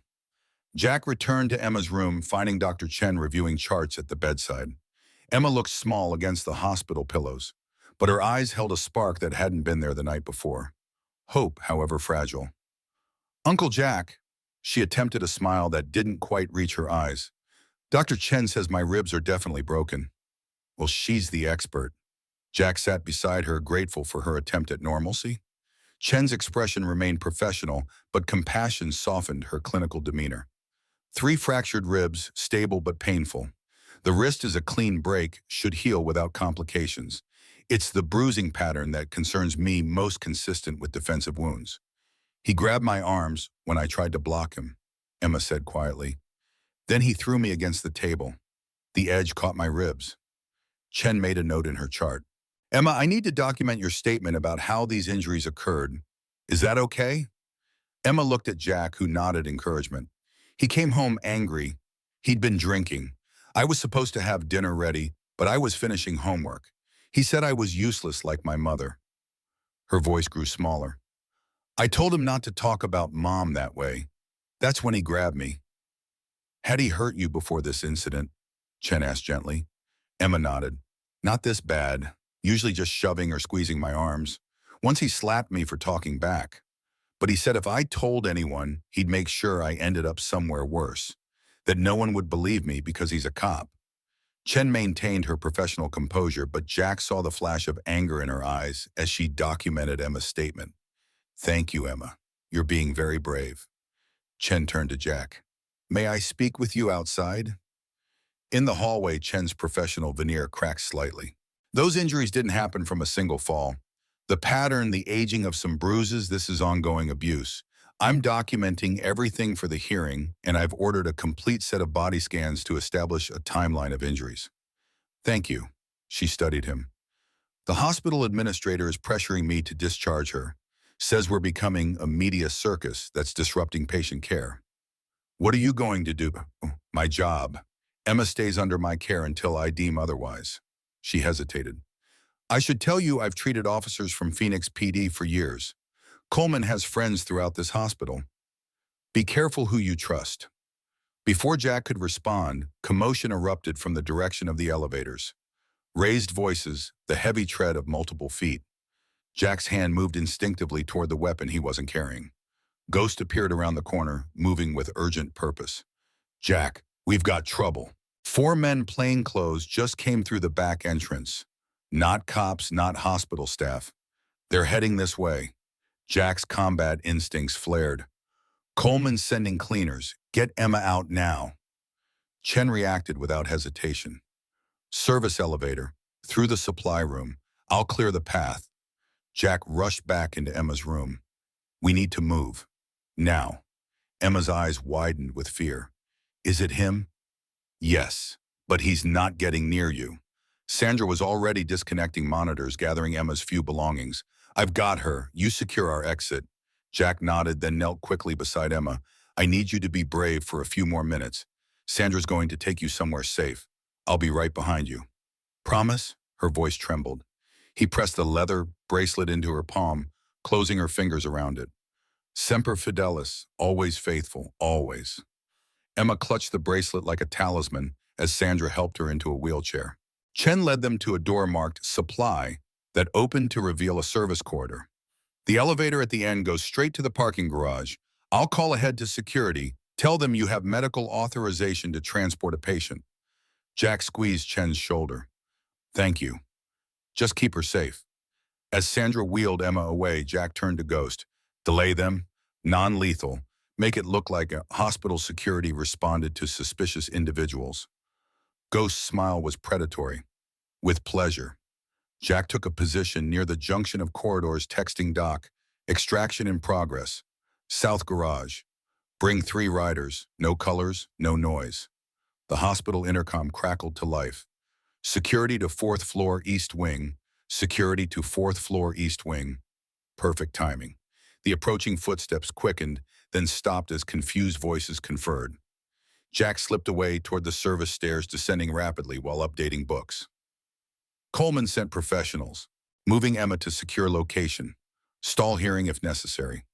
Jack returned to Emma's room, finding Dr. Chen reviewing charts at the bedside. Emma looked small against the hospital pillows, but her eyes held a spark that hadn't been there the night before. Hope, however fragile. Uncle Jack, she attempted a smile that didn't quite reach her eyes. Dr. Chen says my ribs are definitely broken. Well, she's the expert. Jack sat beside her, grateful for her attempt at normalcy. Chen's expression remained professional, but compassion softened her clinical demeanor. 3 fractured ribs, stable but painful. The wrist is a clean break, should heal without complications. It's the bruising pattern that concerns me, most consistent with defensive wounds. He grabbed my arms when I tried to block him, Emma said quietly. Then he threw me against the table. The edge caught my ribs. Chen made a note in her chart. Emma, I need to document your statement about how these injuries occurred. Is that okay? Emma looked at Jack, who nodded encouragement. He came home angry. He'd been drinking. I was supposed to have dinner ready, but I was finishing homework. He said I was useless like my mother. Her voice grew smaller. I told him not to talk about Mom that way. That's when he grabbed me. Had he hurt you before this incident? Chen asked gently. Emma nodded. Not this bad, usually just shoving or squeezing my arms. Once he slapped me for talking back. But he said if I told anyone, he'd make sure I ended up somewhere worse. That no one would believe me because he's a cop. Chen maintained her professional composure, but Jack saw the flash of anger in her eyes as she documented Emma's statement. Thank you, Emma. You're being very brave. Chen turned to Jack. May I speak with you outside? In the hallway, Chen's professional veneer cracked slightly. Those injuries didn't happen from a single fall. The pattern, the aging of some bruises, this is ongoing abuse. I'm documenting everything for the hearing, and I've ordered a complete set of body scans to establish a timeline of injuries. Thank you. She studied him. The hospital administrator is pressuring me to discharge her. Says we're becoming a media circus that's disrupting patient care. What are you going to do? My job. Emma stays under my care until I deem otherwise. She hesitated. I should tell you I've treated officers from Phoenix PD for years. Coleman has friends throughout this hospital. Be careful who you trust. Before Jack could respond, commotion erupted from the direction of the elevators. Raised voices, the heavy tread of multiple feet. Jack's hand moved instinctively toward the weapon he wasn't carrying. Ghost appeared around the corner, moving with urgent purpose. Jack, we've got trouble. 4 men plainclothes just came through the back entrance. Not cops, not hospital staff. They're heading this way. Jack's combat instincts flared. Coleman's sending cleaners. Get Emma out now. Chen reacted without hesitation. Service elevator. Through the supply room. I'll clear the path. Jack rushed back into Emma's room. We need to move. Now. Emma's eyes widened with fear. Is it him? Yes, but he's not getting near you. Sandra was already disconnecting monitors, gathering Emma's few belongings. I've got her. You secure our exit. Jack nodded, then knelt quickly beside Emma. I need you to be brave for a few more minutes. Sandra's going to take you somewhere safe. I'll be right behind you. Promise? Her voice trembled. He pressed the leather bracelet into her palm, closing her fingers around it. Semper Fidelis, always faithful, always. Emma clutched the bracelet like a talisman as Sandra helped her into a wheelchair. Chen led them to a door marked Supply that opened to reveal a service corridor. The elevator at the end goes straight to the parking garage. I'll call ahead to security. Tell them you have medical authorization to transport a patient. Jack squeezed Chen's shoulder. Thank you. Just keep her safe. As Sandra wheeled Emma away, Jack turned to Ghost. Delay them. Non-lethal. Make it look like a hospital security responded to suspicious individuals. Ghost's smile was predatory. With pleasure. Jack took a position near the junction of corridors, texting Doc. Extraction in progress. South garage. Bring 3 riders. No colors, no noise. The hospital intercom crackled to life. Security to 4th floor east wing. Security to 4th floor east wing. Perfect timing. The approaching footsteps quickened, then stopped as confused voices conferred. Jack slipped away toward the service stairs, descending rapidly while updating books. Coleman sent professionals, moving Emma to secure location. Stall hearing if necessary.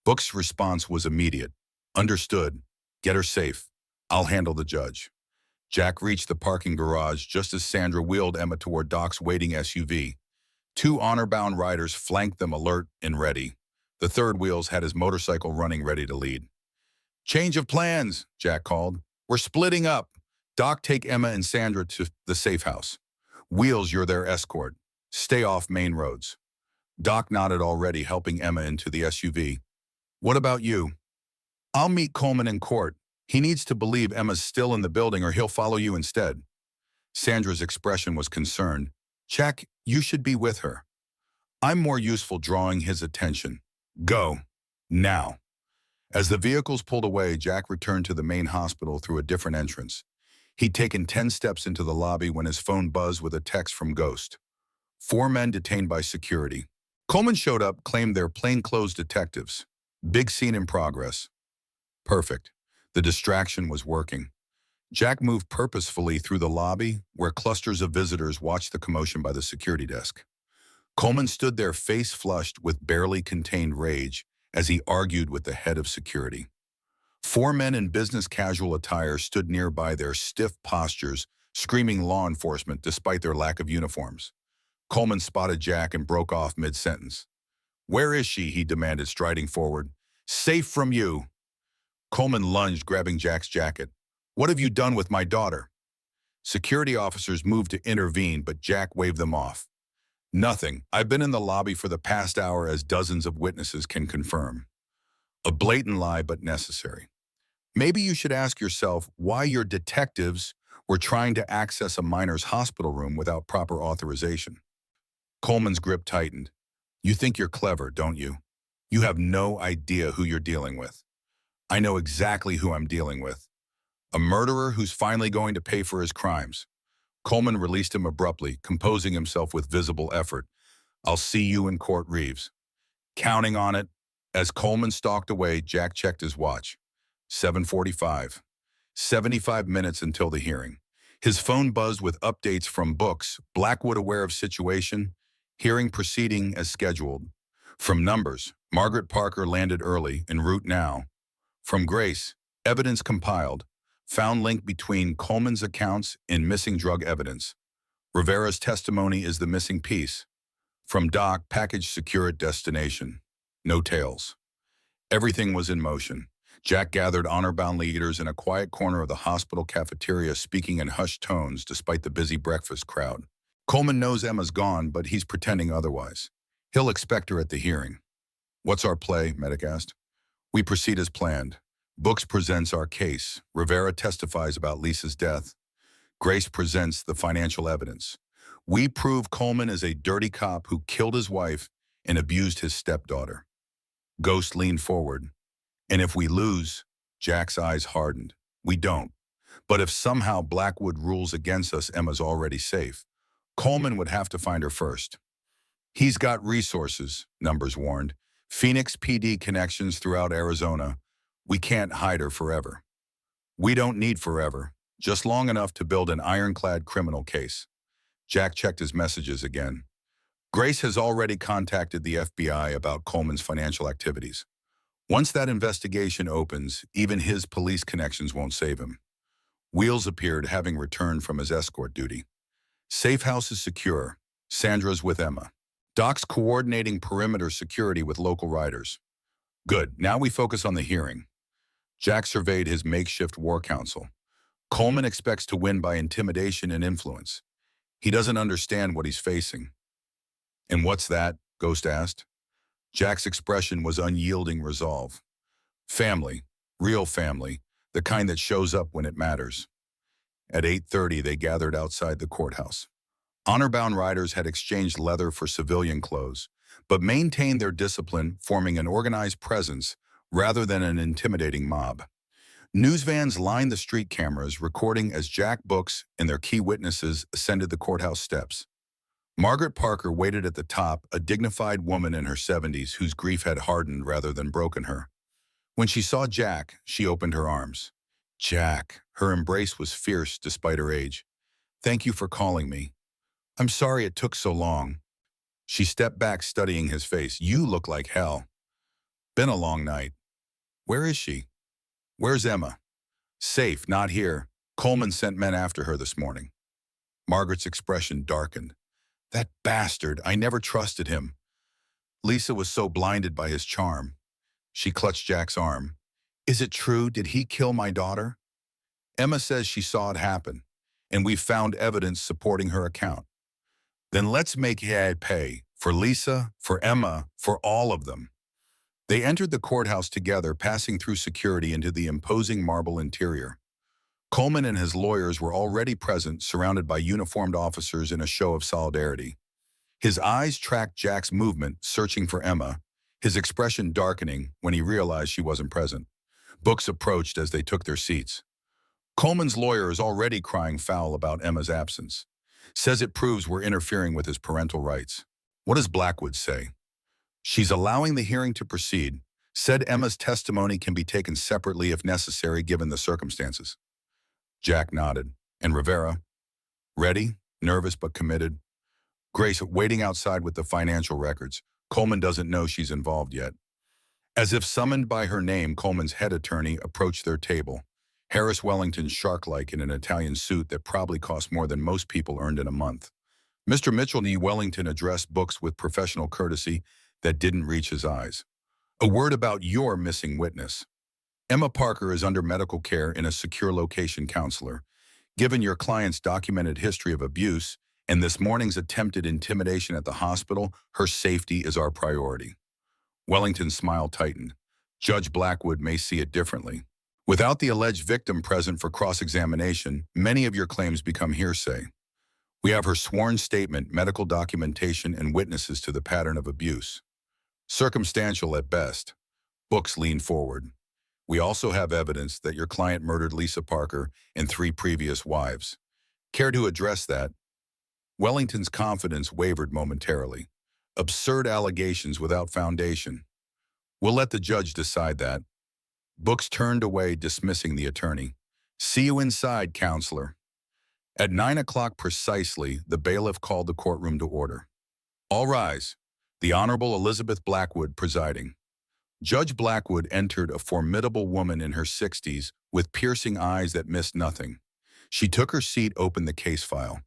Book's response was immediate. Understood. Get her safe. I'll handle the judge. Jack reached the parking garage just as Sandra wheeled Emma toward Doc's waiting SUV. Two honor-bound riders flanked them, alert and ready. The third wheels had his motorcycle running ready to lead. Change of plans, Jack called. We're splitting up. Doc, take Emma and Sandra to the safe house. Wheels, you're their escort. Stay off main roads. Doc nodded, already helping Emma into the SUV. What about you? I'll meet Coleman in court. He needs to believe Emma's still in the building or he'll follow you instead. Sandra's expression was concerned. Jack, you should be with her. I'm more useful drawing his attention. Go. Now. As the vehicles pulled away, Jack returned to the main hospital through a different entrance. He'd taken 10 steps into the lobby when his phone buzzed with a text from Ghost. 4 men detained by security. Coleman showed up, claimed they're plainclothes detectives. Big scene in progress. Perfect. The distraction was working. Jack moved purposefully through the lobby, where clusters of visitors watched the commotion by the security desk. Coleman stood there, face flushed with barely contained rage, as he argued with the head of security. 4 men in business casual attire stood nearby, their stiff postures, screaming law enforcement despite their lack of uniforms. Coleman spotted Jack and broke off mid-sentence. Where is she? He demanded, striding forward. Safe from you. Coleman lunged, grabbing Jack's jacket. What have you done with my daughter? Security officers moved to intervene, but Jack waved them off. Nothing. I've been in the lobby for the past hour, as dozens of witnesses can confirm. A blatant lie, but necessary. Maybe you should ask yourself why your detectives were trying to access a minor's hospital room without proper authorization. Coleman's grip tightened. You think you're clever, don't you? You have no idea who you're dealing with. I know exactly who I'm dealing with. A murderer who's finally going to pay for his crimes. Coleman released him abruptly, composing himself with visible effort. I'll see you in court, Reeves. Counting on it. As Coleman stalked away, Jack checked his watch. 7:45. 75 minutes until the hearing. His phone buzzed with updates from Books, Blackwood aware of situation, hearing proceeding as scheduled. From Numbers, Margaret Parker landed early, en route now. From Grace, evidence compiled, found link between Coleman's accounts and missing drug evidence. Rivera's testimony is the missing piece. From Doc, package secure at destination. No tails. Everything was in motion. Jack gathered honor-bound leaders in a quiet corner of the hospital cafeteria, speaking in hushed tones despite the busy breakfast crowd. Coleman knows Emma's gone, but he's pretending otherwise. He'll expect her at the hearing. What's our play? Medic asked. We proceed as planned. Books presents our case. Rivera testifies about Lisa's death. Grace presents the financial evidence. We prove Coleman is a dirty cop who killed his wife and abused his stepdaughter. Ghost leaned forward. And if we lose, Jack's eyes hardened. We don't. But if somehow Blackwood rules against us, Emma's already safe. Coleman would have to find her first. He's got resources, Numbers warned. Phoenix PD connections throughout Arizona. We can't hide her forever. We don't need forever, just long enough to build an ironclad criminal case. Jack checked his messages again. Grace has already contacted the FBI about Coleman's financial activities. Once that investigation opens, even his police connections won't save him. Wheels appeared, having returned from his escort duty. Safe house is secure. Sandra's with Emma. Doc's coordinating perimeter security with local riders. Good, now we focus on the hearing. Jack surveyed his makeshift war council. Coleman expects to win by intimidation and influence. He doesn't understand what he's facing. And what's that? Ghost asked. Jack's expression was unyielding resolve. Family, real family, the kind that shows up when it matters. At 8:30, they gathered outside the courthouse. Honor-bound riders had exchanged leather for civilian clothes, but maintained their discipline, forming an organized presence rather than an intimidating mob. News vans lined the street cameras, recording as Jack, Books, and their key witnesses ascended the courthouse steps. Margaret Parker waited at the top, a dignified woman in her 70s whose grief had hardened rather than broken her. When she saw Jack, she opened her arms. Jack, her embrace was fierce despite her age. Thank you for calling me. I'm sorry it took so long. She stepped back, studying his face. You look like hell. Been a long night. Where is she? Where's Emma? Safe, not here. Coleman sent men after her this morning. Margaret's expression darkened. That bastard, I never trusted him. Lisa was so blinded by his charm. She clutched Jack's arm. Is it true? Did he kill my daughter? Emma says she saw it happen, and we've found evidence supporting her account. Then let's make Ed pay. For Lisa, for Emma, for all of them. They entered the courthouse together, passing through security into the imposing marble interior. Coleman and his lawyers were already present, surrounded by uniformed officers in a show of solidarity. His eyes tracked Jack's movement, searching for Emma, his expression darkening when he realized she wasn't present. Books approached as they took their seats. Coleman's lawyer is already crying foul about Emma's absence. Says it proves we're interfering with his parental rights. What does Blackwood say? She's allowing the hearing to proceed. Said Emma's testimony can be taken separately if necessary given the circumstances. Jack nodded. And Rivera? Ready, nervous but committed. Grace waiting outside with the financial records. Coleman doesn't know she's involved yet. As if summoned by her name, Coleman's head attorney approached their table. Harris Wellington shark-like in an Italian suit that probably cost more than most people earned in a month. Mr. Mitchell N. Wellington addressed Books with professional courtesy that didn't reach his eyes. A word about your missing witness. Emma Parker is under medical care in a secure location, counselor. Given your client's documented history of abuse and this morning's attempted intimidation at the hospital, her safety is our priority. Wellington's smile tightened. Judge Blackwood may see it differently. Without the alleged victim present for cross-examination, many of your claims become hearsay. We have her sworn statement, medical documentation, and witnesses to the pattern of abuse. Circumstantial at best. Books lean forward. We also have evidence that your client murdered Lisa Parker and 3 previous wives. Care to address that? Wellington's confidence wavered momentarily. Absurd allegations without foundation. We'll let the judge decide that. Books turned away, dismissing the attorney. See you inside, counselor. At 9 o'clock precisely, the bailiff called the courtroom to order. All rise. The Honorable Elizabeth Blackwood presiding. Judge Blackwood entered, a formidable woman in her 60s with piercing eyes that missed nothing. She took her seat, opened the case file.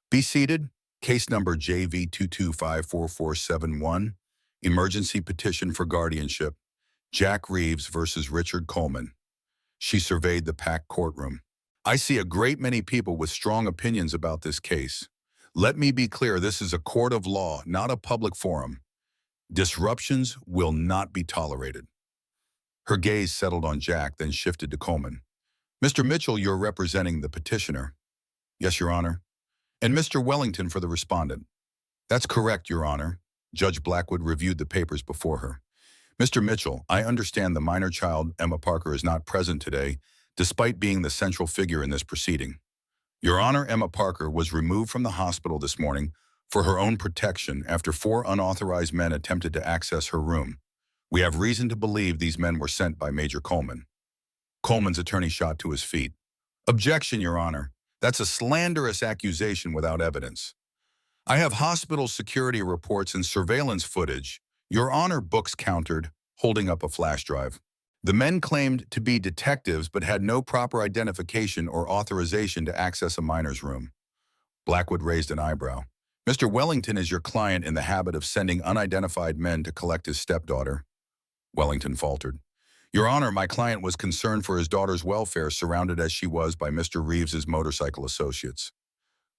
Be seated. Case number JV2254471. Emergency petition for guardianship. Jack Reeves versus Richard Coleman. She surveyed the packed courtroom. I see a great many people with strong opinions about this case. Let me be clear, this is a court of law, not a public forum. Disruptions will not be tolerated. Her gaze settled on Jack, then shifted to Coleman. Mr. Mitchell, you're representing the petitioner. Yes, Your Honor. And Mr. Wellington for the respondent. That's correct, Your Honor. Judge Blackwood reviewed the papers before her. Mr. Mitchell, I understand the minor child, Emma Parker, is not present today, despite being the central figure in this proceeding. Your Honor, Emma Parker was removed from the hospital this morning for her own protection after 4 unauthorized men attempted to access her room. We have reason to believe these men were sent by Major Coleman. Coleman's attorney shot to his feet. Objection, Your Honor. That's a slanderous accusation without evidence. I have hospital security reports and surveillance footage. Your Honor, Books countered, holding up a flash drive. The men claimed to be detectives but had no proper identification or authorization to access a minor's room. Blackwood raised an eyebrow. Mr. Wellington is your client in the habit of sending unidentified men to collect his stepdaughter. Wellington faltered. Your Honor, my client was concerned for his daughter's welfare, surrounded as she was by Mr. Reeves's motorcycle associates.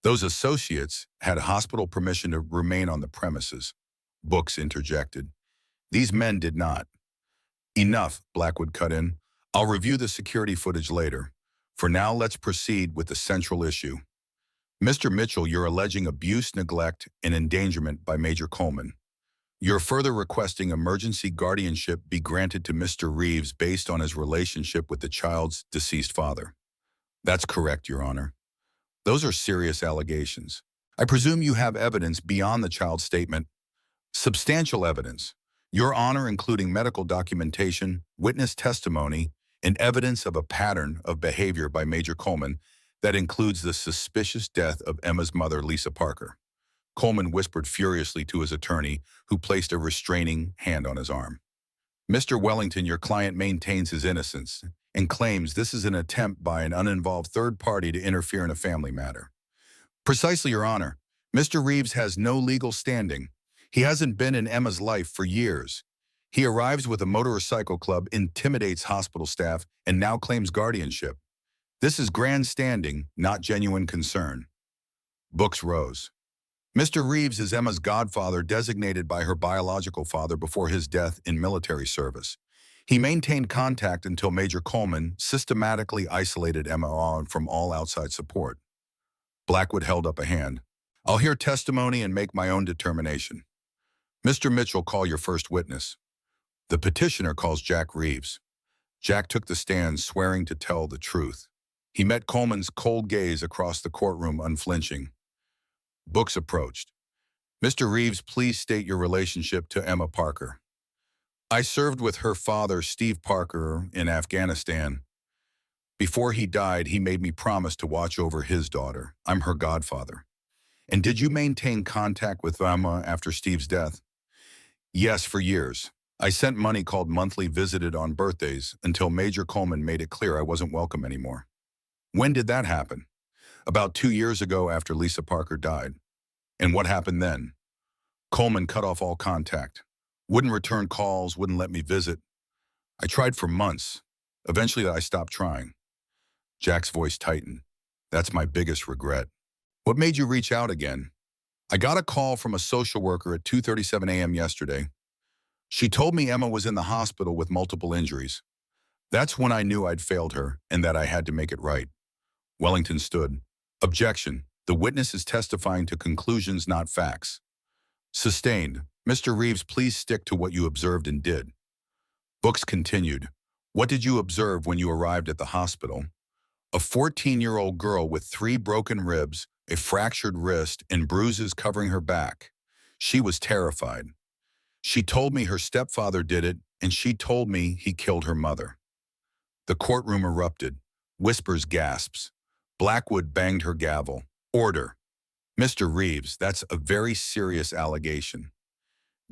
Those associates had hospital permission to remain on the premises. Books interjected. These men did not. Enough, Blackwood cut in. I'll review the security footage later. For now, let's proceed with the central issue. Mr. Mitchell, you're alleging abuse, neglect, and endangerment by Major Coleman. You're further requesting emergency guardianship be granted to Mr. Reeves based on his relationship with the child's deceased father. That's correct, Your Honor. Those are serious allegations. I presume you have evidence beyond the child's statement. Substantial evidence. Your Honor, including medical documentation, witness testimony, and evidence of a pattern of behavior by Major Coleman that includes the suspicious death of Emma's mother, Lisa Parker. Coleman whispered furiously to his attorney, who placed a restraining hand on his arm. Mr. Wellington, your client maintains his innocence, and claims this is an attempt by an uninvolved third party to interfere in a family matter. Precisely, Your Honor. Mr. Reeves has no legal standing. He hasn't been in Emma's life for years. He arrives with a motorcycle club, intimidates hospital staff, and now claims guardianship. This is grandstanding, not genuine concern. Books rose. Mr. Reeves is Emma's godfather, designated by her biological father before his death in military service. He maintained contact until Major Coleman systematically isolated Emma from all outside support. Blackwood held up a hand. I'll hear testimony and make my own determination. Mr. Mitchell, call your first witness. The petitioner calls Jack Reeves. Jack took the stand, swearing to tell the truth. He met Coleman's cold gaze across the courtroom, unflinching. Books approached. Mr. Reeves, please state your relationship to Emma Parker. I served with her father, Steve Parker, in Afghanistan. Before he died, he made me promise to watch over his daughter. I'm her godfather. And did you maintain contact with Emma after Steve's death? Yes, for years. I sent money called monthly, visited on birthdays, until Major Coleman made it clear I wasn't welcome anymore. When did that happen? About 2 years ago, after Lisa Parker died. And what happened then? Coleman cut off all contact. Wouldn't return calls, wouldn't let me visit. I tried for months. Eventually, I stopped trying. Jack's voice tightened. That's my biggest regret. What made you reach out again? I got a call from a social worker at 2:37 a.m. yesterday. She told me Emma was in the hospital with multiple injuries. That's when I knew I'd failed her and that I had to make it right. Wellington stood. Objection. The witness is testifying to conclusions, not facts. Sustained. Mr. Reeves, please stick to what you observed and did. Books continued. What did you observe when you arrived at the hospital? A 14-year-old girl with 3 broken ribs, a fractured wrist, and bruises covering her back. She was terrified. She told me her stepfather did it, and she told me he killed her mother. The courtroom erupted. Whispers, gasps. Blackwood banged her gavel. Order. Mr. Reeves, that's a very serious allegation.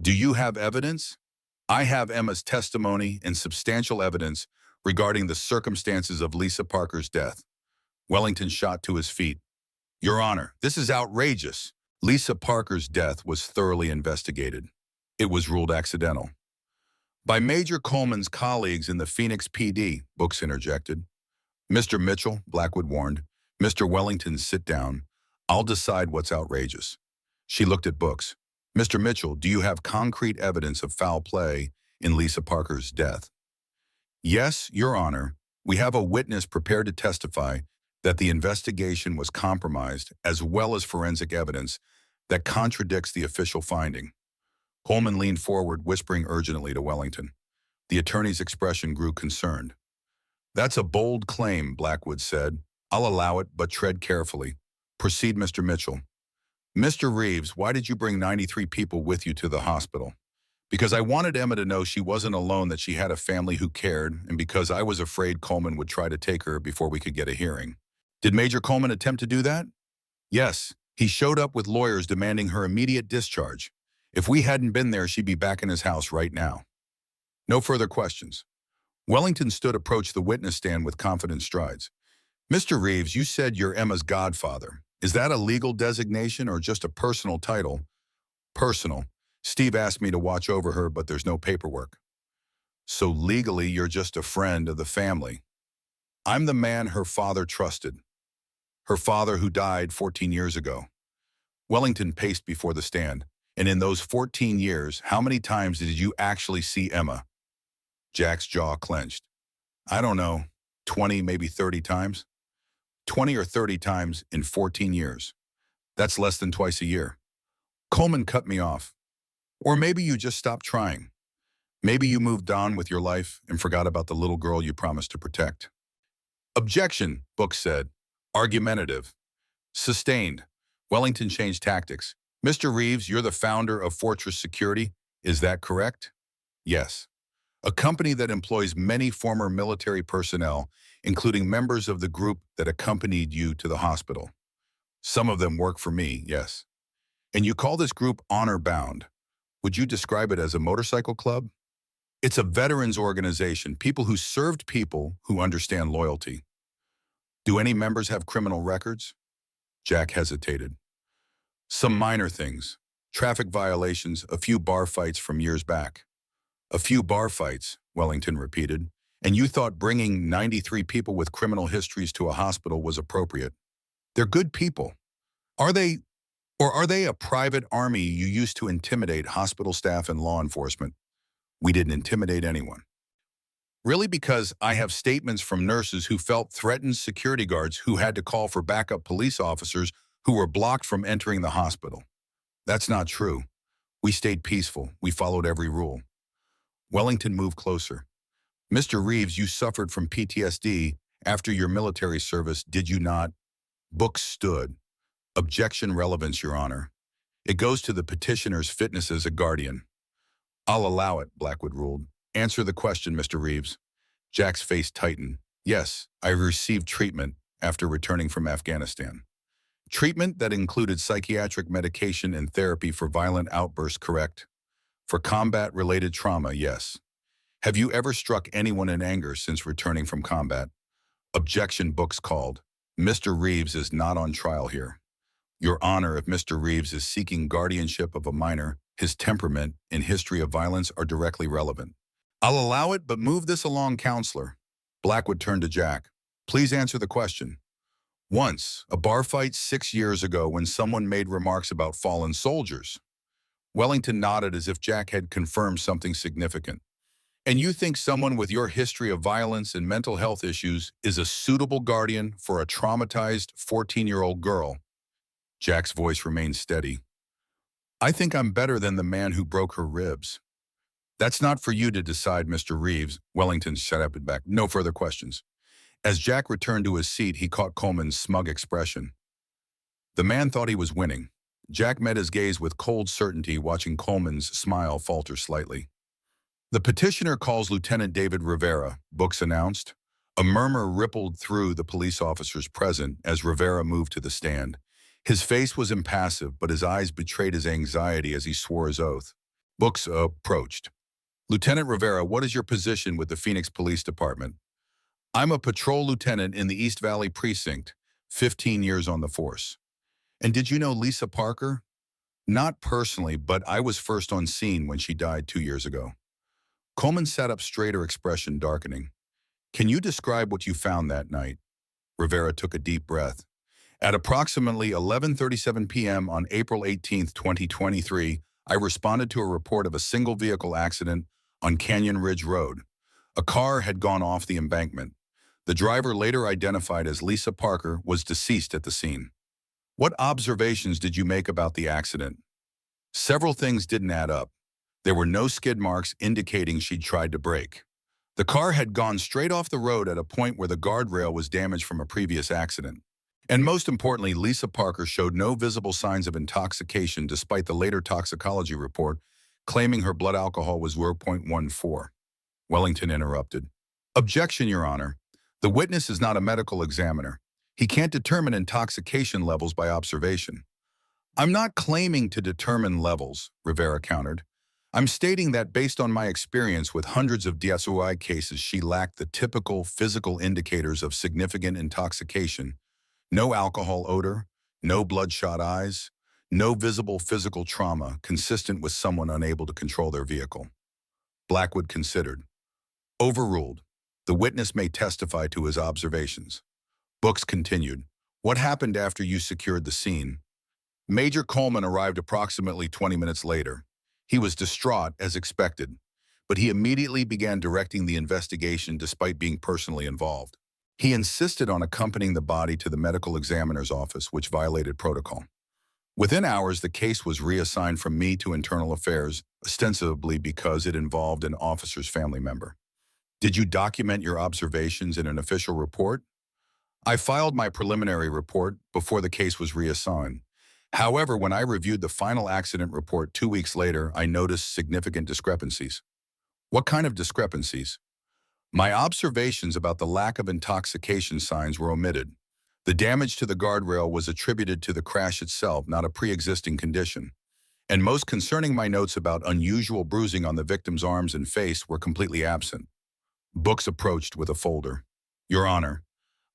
Do you have evidence? I have Emma's testimony and substantial evidence regarding the circumstances of Lisa Parker's death. Wellington shot to his feet. Your Honor, this is outrageous. Lisa Parker's death was thoroughly investigated. It was ruled accidental. By Major Coleman's colleagues in the Phoenix PD, Books interjected. Mr. Mitchell, Blackwood warned. Mr. Wellington, sit down. I'll decide what's outrageous. She looked at Books. Mr. Mitchell, do you have concrete evidence of foul play in Lisa Parker's death? Yes, Your Honor. We have a witness prepared to testify that the investigation was compromised, as well as forensic evidence that contradicts the official finding. Coleman leaned forward, whispering urgently to Wellington. The attorney's expression grew concerned. That's a bold claim, Blackwood said. I'll allow it, but tread carefully. Proceed, Mr. Mitchell. Mr. Reeves, why did you bring 93 people with you to the hospital? Because I wanted Emma to know she wasn't alone, that she had a family who cared, and because I was afraid Coleman would try to take her before we could get a hearing. Did Major Coleman attempt to do that? Yes. He showed up with lawyers demanding her immediate discharge. If we hadn't been there, she'd be back in his house right now. No further questions. Wellington approached the witness stand with confident strides. Mr. Reeves, you said you're Emma's godfather. Is that a legal designation or just a personal title? Personal. Steve asked me to watch over her, but there's no paperwork. So legally, you're just a friend of the family. I'm the man her father trusted. Her father who died 14 years ago. Wellington paced before the stand. And in those 14 years, how many times did you actually see Emma? Jack's jaw clenched. I don't know, 20, maybe 30 times? 20 or 30 times in 14 years. That's less than twice a year. Coleman cut me off. Or maybe you just stopped trying. Maybe you moved on with your life and forgot about the little girl you promised to protect. Objection, Books said. Argumentative. Sustained. Wellington changed tactics. Mr. Reeves, you're the founder of Fortress Security. Is that correct? Yes. A company that employs many former military personnel, including members of the group that accompanied you to the hospital. Some of them work for me, yes. And you call this group honor-bound. Would you describe it as a motorcycle club? It's a veterans organization, people who served people who understand loyalty. Do any members have criminal records? Jack hesitated. Some minor things. Traffic violations, a few bar fights from years back. A few bar fights, Wellington repeated. And you thought bringing 93 people with criminal histories to a hospital was appropriate. They're good people. Are they, or are they a private army you used to intimidate hospital staff and law enforcement? We didn't intimidate anyone. Really, because I have statements from nurses who felt threatened, security guards who had to call for backup police officers who were blocked from entering the hospital. That's not true. We stayed peaceful. We followed every rule. Wellington moved closer. Mr. Reeves, you suffered from PTSD after your military service, did you not? Book stood. Objection relevance, Your Honor. It goes to the petitioner's fitness as a guardian. I'll allow it, Blackwood ruled. Answer the question, Mr. Reeves. Jack's face tightened. Yes, I received treatment after returning from Afghanistan. Treatment that included psychiatric medication and therapy for violent outbursts, correct? For combat-related trauma, yes. Have you ever struck anyone in anger since returning from combat? Objection, books called. Mr. Reeves is not on trial here. Your Honor, if Mr. Reeves is seeking guardianship of a minor, his temperament and history of violence are directly relevant. I'll allow it, but move this along, counselor. Blackwood turned to Jack. Please answer the question. Once, a bar fight 6 years ago when someone made remarks about fallen soldiers. Wellington nodded as if Jack had confirmed something significant. And you think someone with your history of violence and mental health issues is a suitable guardian for a traumatized 14-year-old girl? Jack's voice remained steady. I think I'm better than the man who broke her ribs. That's not for you to decide, Mr. Reeves. Wellington shut up and back. No further questions. As Jack returned to his seat, he caught Coleman's smug expression. The man thought he was winning. Jack met his gaze with cold certainty, watching Coleman's smile falter slightly. The petitioner calls Lieutenant David Rivera, Books announced. A murmur rippled through the police officers present as Rivera moved to the stand. His face was impassive, but his eyes betrayed his anxiety as he swore his oath. Books approached. Lieutenant Rivera, what is your position with the Phoenix Police Department? I'm a patrol lieutenant in the East Valley Precinct, 15 years on the force. And did you know Lisa Parker? Not personally, but I was first on scene when she died 2 years ago. Coleman sat up straight, her expression darkening. Can you describe what you found that night? Rivera took a deep breath. At approximately 11:37 p.m. on April 18, 2023, I responded to a report of a single vehicle accident on Canyon Ridge Road. A car had gone off the embankment. The driver, later identified as Lisa Parker, was deceased at the scene. What observations did you make about the accident? Several things didn't add up. There were no skid marks indicating she'd tried to brake. The car had gone straight off the road at a point where the guardrail was damaged from a previous accident. And most importantly, Lisa Parker showed no visible signs of intoxication despite the later toxicology report claiming her blood alcohol was 0.14. Wellington interrupted. Objection, Your Honor. The witness is not a medical examiner. He can't determine intoxication levels by observation. I'm not claiming to determine levels, Rivera countered. I'm stating that based on my experience with hundreds of DSOI cases, she lacked the typical physical indicators of significant intoxication. No alcohol odor, no bloodshot eyes, no visible physical trauma consistent with someone unable to control their vehicle. Blackwood considered. Overruled. The witness may testify to his observations. Books continued. What happened after you secured the scene? Major Coleman arrived approximately 20 minutes later. He was distraught as expected, but he immediately began directing the investigation despite being personally involved. He insisted on accompanying the body to the medical examiner's office, which violated protocol. Within hours, the case was reassigned from me to Internal Affairs, ostensibly because it involved an officer's family member. Did you document your observations in an official report? I filed my preliminary report before the case was reassigned. However, when I reviewed the final accident report 2 weeks later, I noticed significant discrepancies. What kind of discrepancies? My observations about the lack of intoxication signs were omitted. The damage to the guardrail was attributed to the crash itself, not a pre-existing condition. And most concerning, my notes about unusual bruising on the victim's arms and face were completely absent. Books approached with a folder. Your Honor,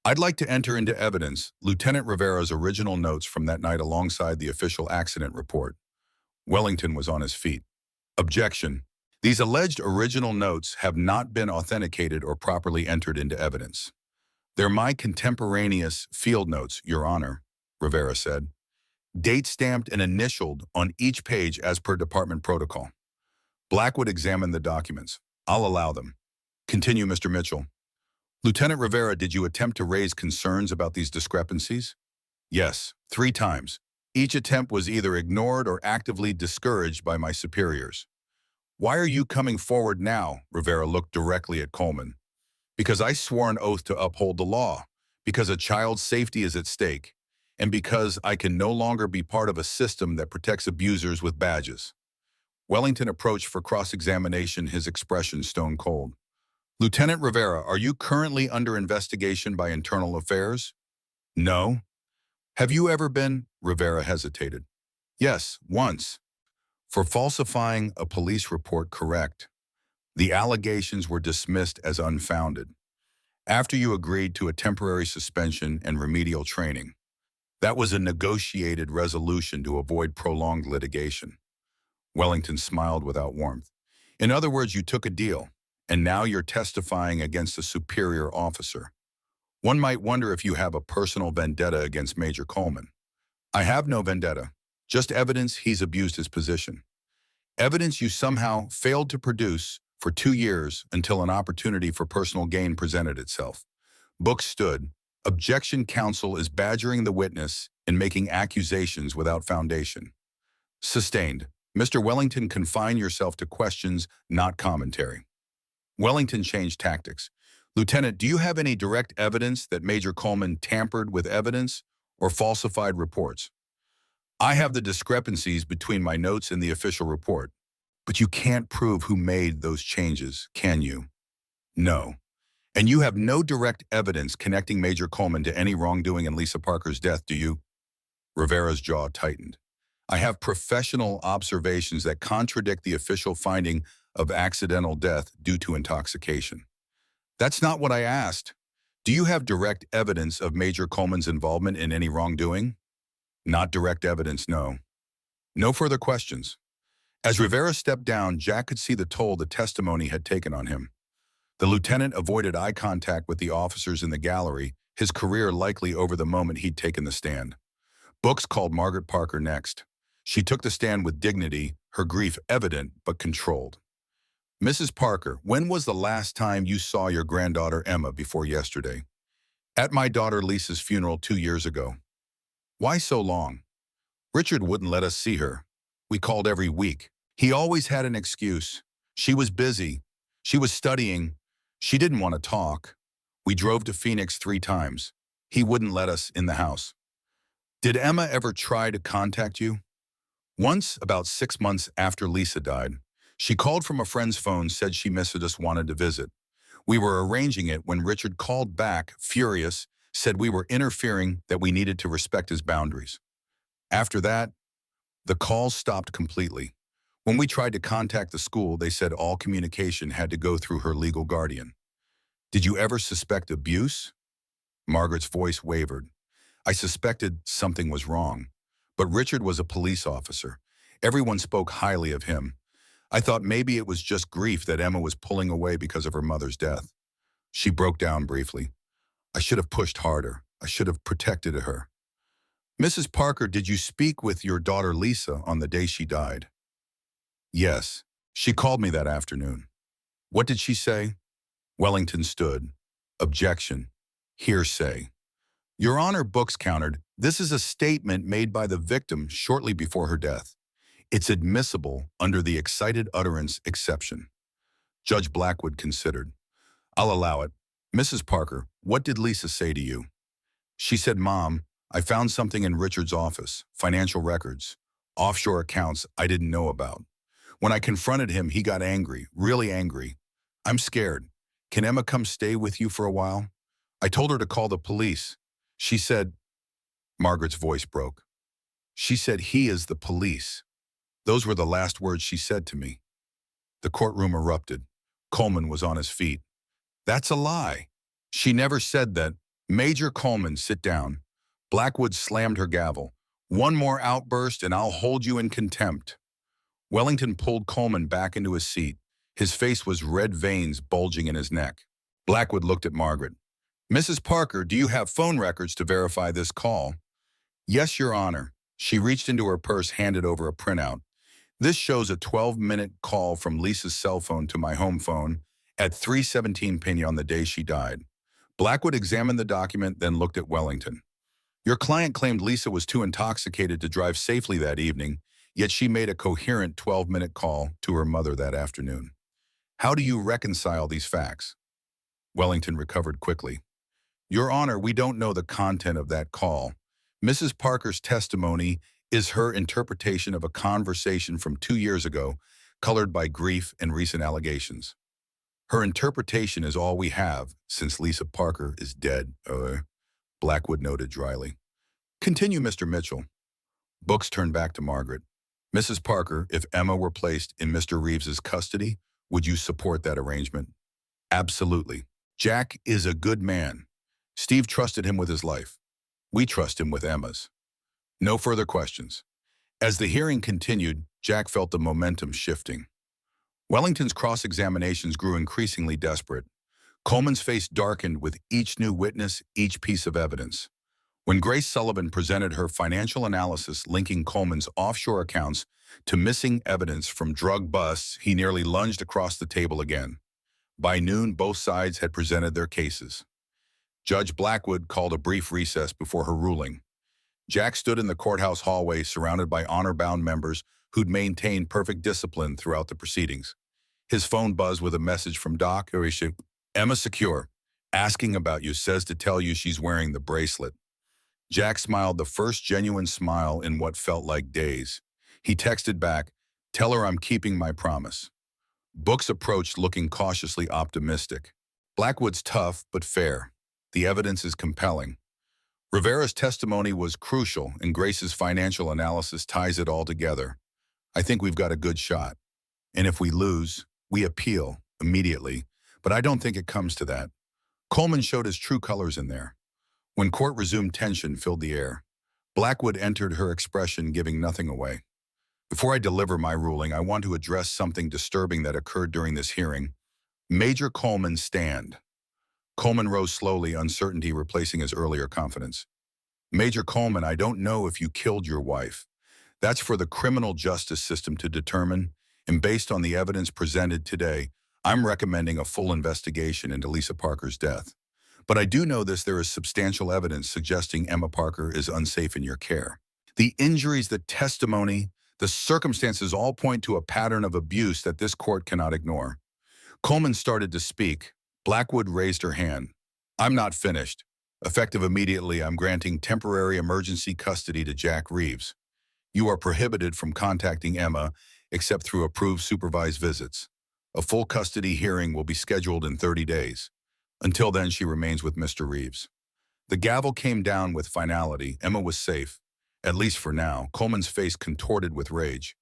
I'd like to enter into evidence Lieutenant Rivera's original notes from that night alongside the official accident report. Wellington was on his feet. Objection. These alleged original notes have not been authenticated or properly entered into evidence. They're my contemporaneous field notes, Your Honor, Rivera said. Date-stamped and initialed on each page as per department protocol. Blackwood examined the documents. I'll allow them. Continue, Mr. Mitchell. Lieutenant Rivera, did you attempt to raise concerns about these discrepancies? Yes, 3 times. Each attempt was either ignored or actively discouraged by my superiors. Why are you coming forward now? Rivera looked directly at Coleman. Because I swore an oath to uphold the law, because a child's safety is at stake, and because I can no longer be part of a system that protects abusers with badges. Wellington approached for cross-examination, his expression stone cold. Lieutenant Rivera, are you currently under investigation by Internal Affairs? No. Have you ever been? Rivera hesitated. Yes, once. For falsifying a police report, correct. The allegations were dismissed as unfounded. After you agreed to a temporary suspension and remedial training. That was a negotiated resolution to avoid prolonged litigation. Wellington smiled without warmth. In other words, you took a deal, and now you're testifying against a superior officer. One might wonder if you have a personal vendetta against Major Coleman. I have no vendetta, just evidence he's abused his position. Evidence you somehow failed to produce for 2 years until an opportunity for personal gain presented itself. Book stood. Objection counsel is badgering the witness and making accusations without foundation. Sustained. Mr. Wellington, confine yourself to questions, not commentary. Wellington changed tactics. Lieutenant, do you have any direct evidence that Major Coleman tampered with evidence or falsified reports? I have the discrepancies between my notes and the official report, but you can't prove who made those changes, can you? No. And you have no direct evidence connecting Major Coleman to any wrongdoing in Lisa Parker's death, do you? Rivera's jaw tightened. I have professional observations that contradict the official finding of accidental death due to intoxication. That's not what I asked. Do you have direct evidence of Major Coleman's involvement in any wrongdoing? Not direct evidence, no. No further questions. As Rivera stepped down, Jack could see the toll the testimony had taken on him. The lieutenant avoided eye contact with the officers in the gallery, his career likely over the moment he'd taken the stand. Books called Margaret Parker next. She took the stand with dignity, her grief evident but controlled. Mrs. Parker, when was the last time you saw your granddaughter Emma before yesterday? At my daughter Lisa's funeral 2 years ago. Why so long? Richard wouldn't let us see her. We called every week. He always had an excuse. She was busy. She was studying. She didn't want to talk. We drove to Phoenix 3 times. He wouldn't let us in the house. Did Emma ever try to contact you? Once, about 6 months after Lisa died. She called from a friend's phone, said she missed us, wanted to visit. We were arranging it when Richard called back, furious, said we were interfering, that we needed to respect his boundaries. After that, the calls stopped completely. When we tried to contact the school, they said all communication had to go through her legal guardian. Did you ever suspect abuse? Margaret's voice wavered. I suspected something was wrong. But Richard was a police officer. Everyone spoke highly of him. I thought maybe it was just grief that Emma was pulling away because of her mother's death. She broke down briefly. I should have pushed harder. I should have protected her. Mrs. Parker, did you speak with your daughter Lisa on the day she died? Yes. She called me that afternoon. What did she say? Wellington stood. Objection. Hearsay. Your Honor, Books countered, this is a statement made by the victim shortly before her death. It's admissible under the excited utterance exception. Judge Blackwood considered. I'll allow it. Mrs. Parker, what did Lisa say to you? She said, Mom, I found something in Richard's office, financial records, offshore accounts I didn't know about. When I confronted him, he got angry, really angry. I'm scared. Can Emma come stay with you for a while? I told her to call the police. She said, Margaret's voice broke. She said he is the police. Those were the last words she said to me. The courtroom erupted. Coleman was on his feet. That's a lie. She never said that. Major Coleman, sit down. Blackwood slammed her gavel. One more outburst and I'll hold you in contempt. Wellington pulled Coleman back into his seat. His face was red veins bulging in his neck. Blackwood looked at Margaret. Mrs. Parker, do you have phone records to verify this call? Yes, Your Honor. She reached into her purse, handed over a printout. This shows a 12-minute call from Lisa's cell phone to my home phone at 3:17 p.m. on the day she died. Blackwood examined the document, then looked at Wellington. Your client claimed Lisa was too intoxicated to drive safely that evening, yet she made a coherent 12-minute call to her mother that afternoon. How do you reconcile these facts? Wellington recovered quickly. Your Honor, we don't know the content of that call. Mrs. Parker's testimony is her interpretation of a conversation from 2 years ago, colored by grief and recent allegations. Her interpretation is all we have, since Lisa Parker is dead, Blackwood noted dryly. Continue, Mr. Mitchell. Books turned back to Margaret. Mrs. Parker, if Emma were placed in Mr. Reeves's custody, would you support that arrangement? Absolutely. Jack is a good man. Steve trusted him with his life. We trust him with Emma's. No further questions. As the hearing continued, Jack felt the momentum shifting. Wellington's cross-examinations grew increasingly desperate. Coleman's face darkened with each new witness, each piece of evidence. When Grace Sullivan presented her financial analysis linking Coleman's offshore accounts to missing evidence from drug busts, he nearly lunged across the table again. By noon, both sides had presented their cases. Judge Blackwood called a brief recess before her ruling. Jack stood in the courthouse hallway surrounded by honor-bound members who'd maintained perfect discipline throughout the proceedings. His phone buzzed with a message from Doc. Emma Secure, asking about you, says to tell you she's wearing the bracelet. Jack smiled, the first genuine smile in what felt like days. He texted back, tell her I'm keeping my promise. Books approached looking cautiously optimistic. Blackwood's tough but fair. The evidence is compelling. Rivera's testimony was crucial, and Grace's financial analysis ties it all together. I think we've got a good shot. And if we lose, we appeal immediately. But I don't think it comes to that. Coleman showed his true colors in there. When court resumed, tension filled the air. Blackwood entered, her expression giving nothing away. Before I deliver my ruling, I want to address something disturbing that occurred during this hearing. Major Coleman's stand. Coleman rose slowly, uncertainty replacing his earlier confidence. Major Coleman, I don't know if you killed your wife. That's for the criminal justice system to determine, and based on the evidence presented today, I'm recommending a full investigation into Lisa Parker's death. But I do know this, there is substantial evidence suggesting Emma Parker is unsafe in your care. The injuries, the testimony, the circumstances all point to a pattern of abuse that this court cannot ignore. Coleman started to speak. Blackwood raised her hand. I'm not finished. Effective immediately, I'm granting temporary emergency custody to Jack Reeves. You are prohibited from contacting Emma except through approved supervised visits. A full custody hearing will be scheduled in 30 days. Until then, she remains with Mr. Reeves. The gavel came down with finality. Emma was safe, at least for now. Coleman's face contorted with rage.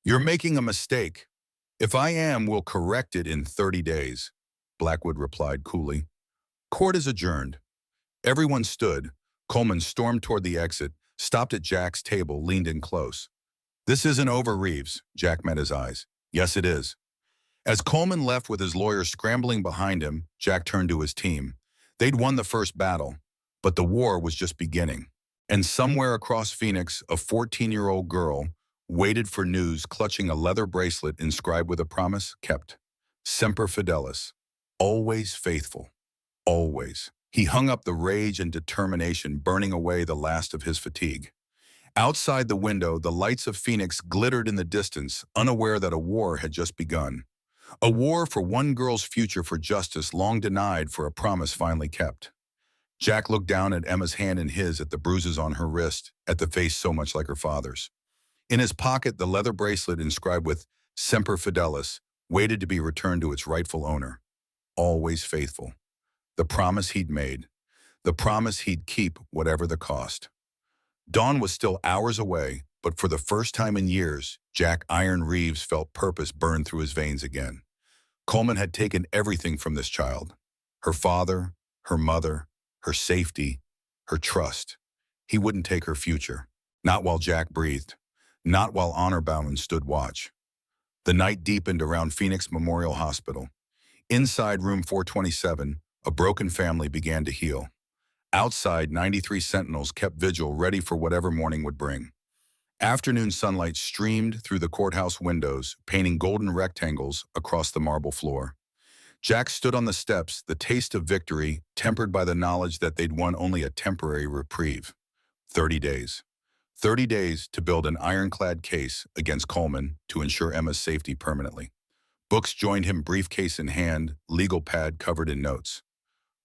You're making a mistake. If I am, we'll correct it in 30 days, Blackwood replied coolly. Court is adjourned. Everyone stood. Coleman stormed toward the exit, stopped at Jack's table, leaned in close. This isn't over, Reeves. Jack met his eyes. Yes, it is. As Coleman left with his lawyer scrambling behind him, Jack turned to his team. They'd won the first battle, but the war was just beginning. And somewhere across Phoenix, a 14-year-old girl waited for news, clutching a leather bracelet inscribed with a promise kept. Semper Fidelis. Always faithful. Always. He hung up the rage and determination, burning away the last of his fatigue. Outside the window, the lights of Phoenix glittered in the distance, unaware that a war had just begun. A war for one girl's future, for justice long denied, for a promise finally kept. Jack looked down at Emma's hand in his, at the bruises on her wrist, at the face so much like her father's. In his pocket, the leather bracelet inscribed with Semper Fidelis waited to be returned to its rightful owner. Always faithful. The promise he'd made. The promise he'd keep whatever the cost. Dawn was still hours away, but for the first time in years, Jack Iron Reeves felt purpose burn through his veins again. Coleman had taken everything from this child. Her father, her mother, her safety, her trust. He wouldn't take her future. Not while Jack breathed. Not while Honor Bauman stood watch. The night deepened around Phoenix Memorial Hospital. Inside room 427, a broken family began to heal. Outside, 93 sentinels kept vigil, ready for whatever morning would bring. Afternoon sunlight streamed through the courthouse windows, painting golden rectangles across the marble floor. Jack stood on the steps, the taste of victory tempered by the knowledge that they'd won only a temporary reprieve. 30 days. 30 days to build an ironclad case against Coleman to ensure Emma's safety permanently. Books joined him, briefcase in hand, legal pad covered in notes.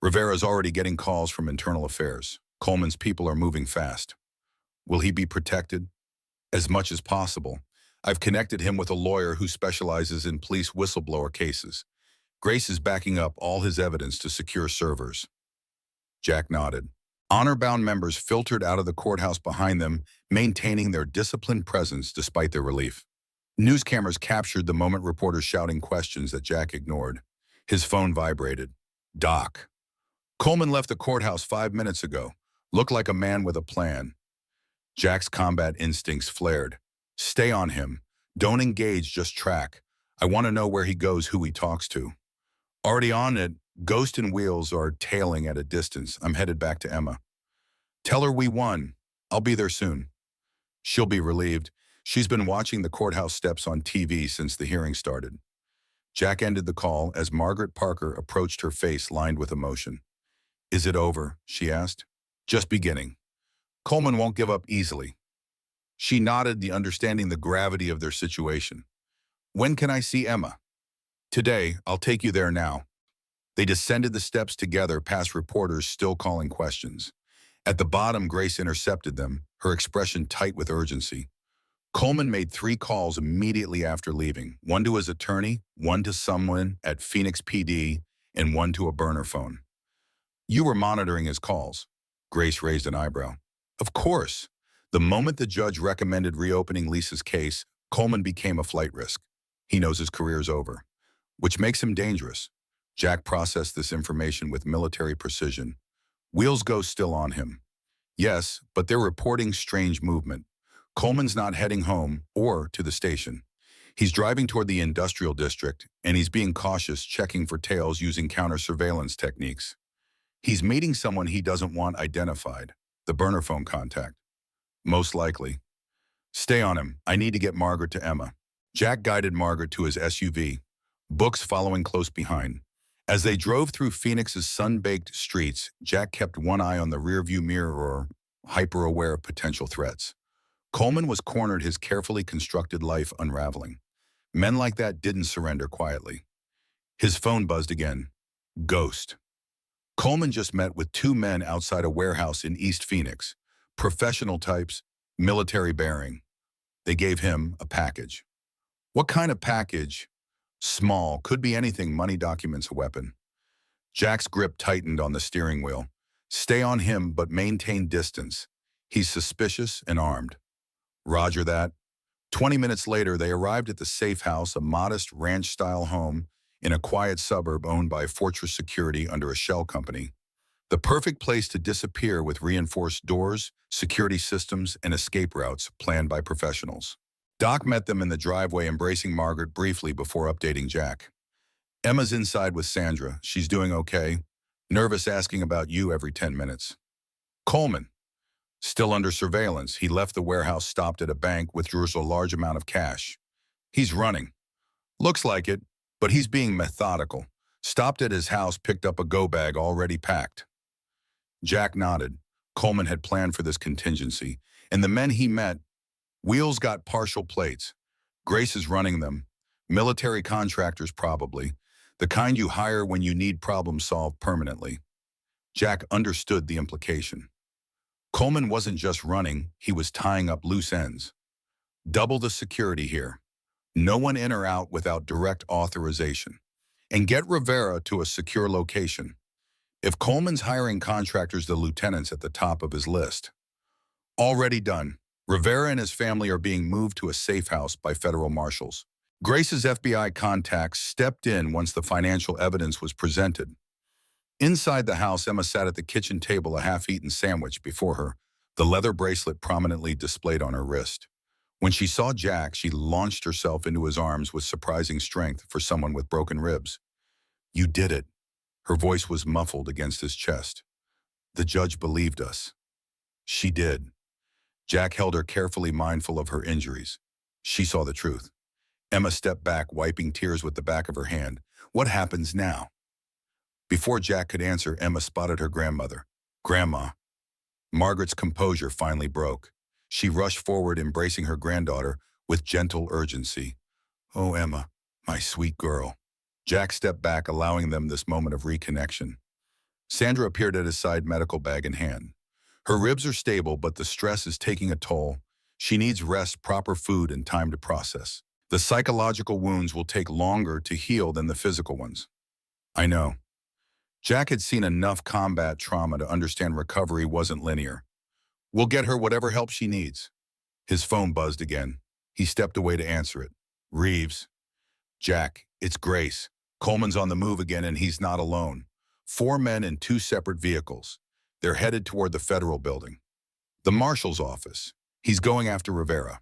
Rivera's already getting calls from internal affairs. Coleman's people are moving fast. Will he be protected? As much as possible. I've connected him with a lawyer who specializes in police whistleblower cases. Grace is backing up all his evidence to secure servers. Jack nodded. Honor-bound members filtered out of the courthouse behind them, maintaining their disciplined presence despite their relief. News cameras captured the moment, reporters shouting questions that Jack ignored. His phone vibrated. Doc. Coleman left the courthouse 5 minutes ago. Looked like a man with a plan. Jack's combat instincts flared. Stay on him. Don't engage, just track. I want to know where he goes, who he talks to. Already on it, Ghost and Wheels are tailing at a distance. I'm headed back to Emma. Tell her we won. I'll be there soon. She'll be relieved. She's been watching the courthouse steps on TV since the hearing started. Jack ended the call as Margaret Parker approached, her face lined with emotion. Is it over? She asked. Just beginning. Coleman won't give up easily. She nodded, understanding the gravity of their situation. When can I see Emma? Today, I'll take you there now. They descended the steps together, past reporters still calling questions. At the bottom, Grace intercepted them, her expression tight with urgency. Coleman made 3 calls immediately after leaving, one to his attorney, one to someone at Phoenix PD, and one to a burner phone. You were monitoring his calls. Grace raised an eyebrow. Of course. The moment the judge recommended reopening Lisa's case, Coleman became a flight risk. He knows his career's over, which makes him dangerous. Jack processed this information with military precision. Wheels go still on him. Yes, but they're reporting strange movement. Coleman's not heading home or to the station. He's driving toward the industrial district, and he's being cautious, checking for tails using counter-surveillance techniques. He's meeting someone he doesn't want identified, the burner phone contact. Most likely. Stay on him. I need to get Margaret to Emma. Jack guided Margaret to his SUV, Books following close behind. As they drove through Phoenix's sun-baked streets, Jack kept one eye on the rearview mirror, hyper-aware of potential threats. Coleman was cornered, his carefully constructed life unraveling. Men like that didn't surrender quietly. His phone buzzed again. Ghost. Coleman just met with 2 men outside a warehouse in East Phoenix. Professional types, military bearing. They gave him a package. What kind of package? Small, could be anything, money, documents, a weapon. Jack's grip tightened on the steering wheel. Stay on him, but maintain distance. He's suspicious and armed. Roger that. 20 minutes later, they arrived at the Safe House, a modest ranch-style home in a quiet suburb owned by Fortress Security under a shell company. The perfect place to disappear, with reinforced doors, security systems, and escape routes planned by professionals. Doc met them in the driveway, embracing Margaret briefly before updating Jack. Emma's inside with Sandra. She's doing okay. Nervous, asking about you every 10 minutes. Coleman. Still under surveillance. He left the warehouse, stopped at a bank, withdrew a large amount of cash. He's running. Looks like it, but he's being methodical. Stopped at his house, picked up a go bag already packed. Jack nodded. Coleman had planned for this contingency, and the men he met. Wheels got partial plates. Grace is running them. Military contractors probably. The kind you hire when you need problems solved permanently. Jack understood the implication. Coleman wasn't just running, he was tying up loose ends. Double the security here. No one in or out without direct authorization. And get Rivera to a secure location. If Coleman's hiring contractors, the lieutenant's at the top of his list. Already done. Rivera and his family are being moved to a safe house by federal marshals. Grace's FBI contacts stepped in once the financial evidence was presented. Inside the house, Emma sat at the kitchen table, a half-eaten sandwich before her, the leather bracelet prominently displayed on her wrist. When she saw Jack, she launched herself into his arms with surprising strength for someone with broken ribs. "You did it." Her voice was muffled against his chest. "The judge believed us." She did. Jack held her carefully, mindful of her injuries. She saw the truth. Emma stepped back, wiping tears with the back of her hand. "What happens now?" Before Jack could answer, Emma spotted her grandmother. "Grandma." Margaret's composure finally broke. She rushed forward, embracing her granddaughter with gentle urgency. "Oh, Emma, my sweet girl." Jack stepped back, allowing them this moment of reconnection. Sandra appeared at his side, medical bag in hand. Her ribs are stable, but the stress is taking a toll. She needs rest, proper food, and time to process. The psychological wounds will take longer to heal than the physical ones. "I know." Jack had seen enough combat trauma to understand recovery wasn't linear. "We'll get her whatever help she needs." His phone buzzed again. He stepped away to answer it. "Reeves." "Jack, it's Grace. Coleman's on the move again, and he's not alone. 4 men in 2 separate vehicles. They're headed toward the federal building. The marshal's office. He's going after Rivera."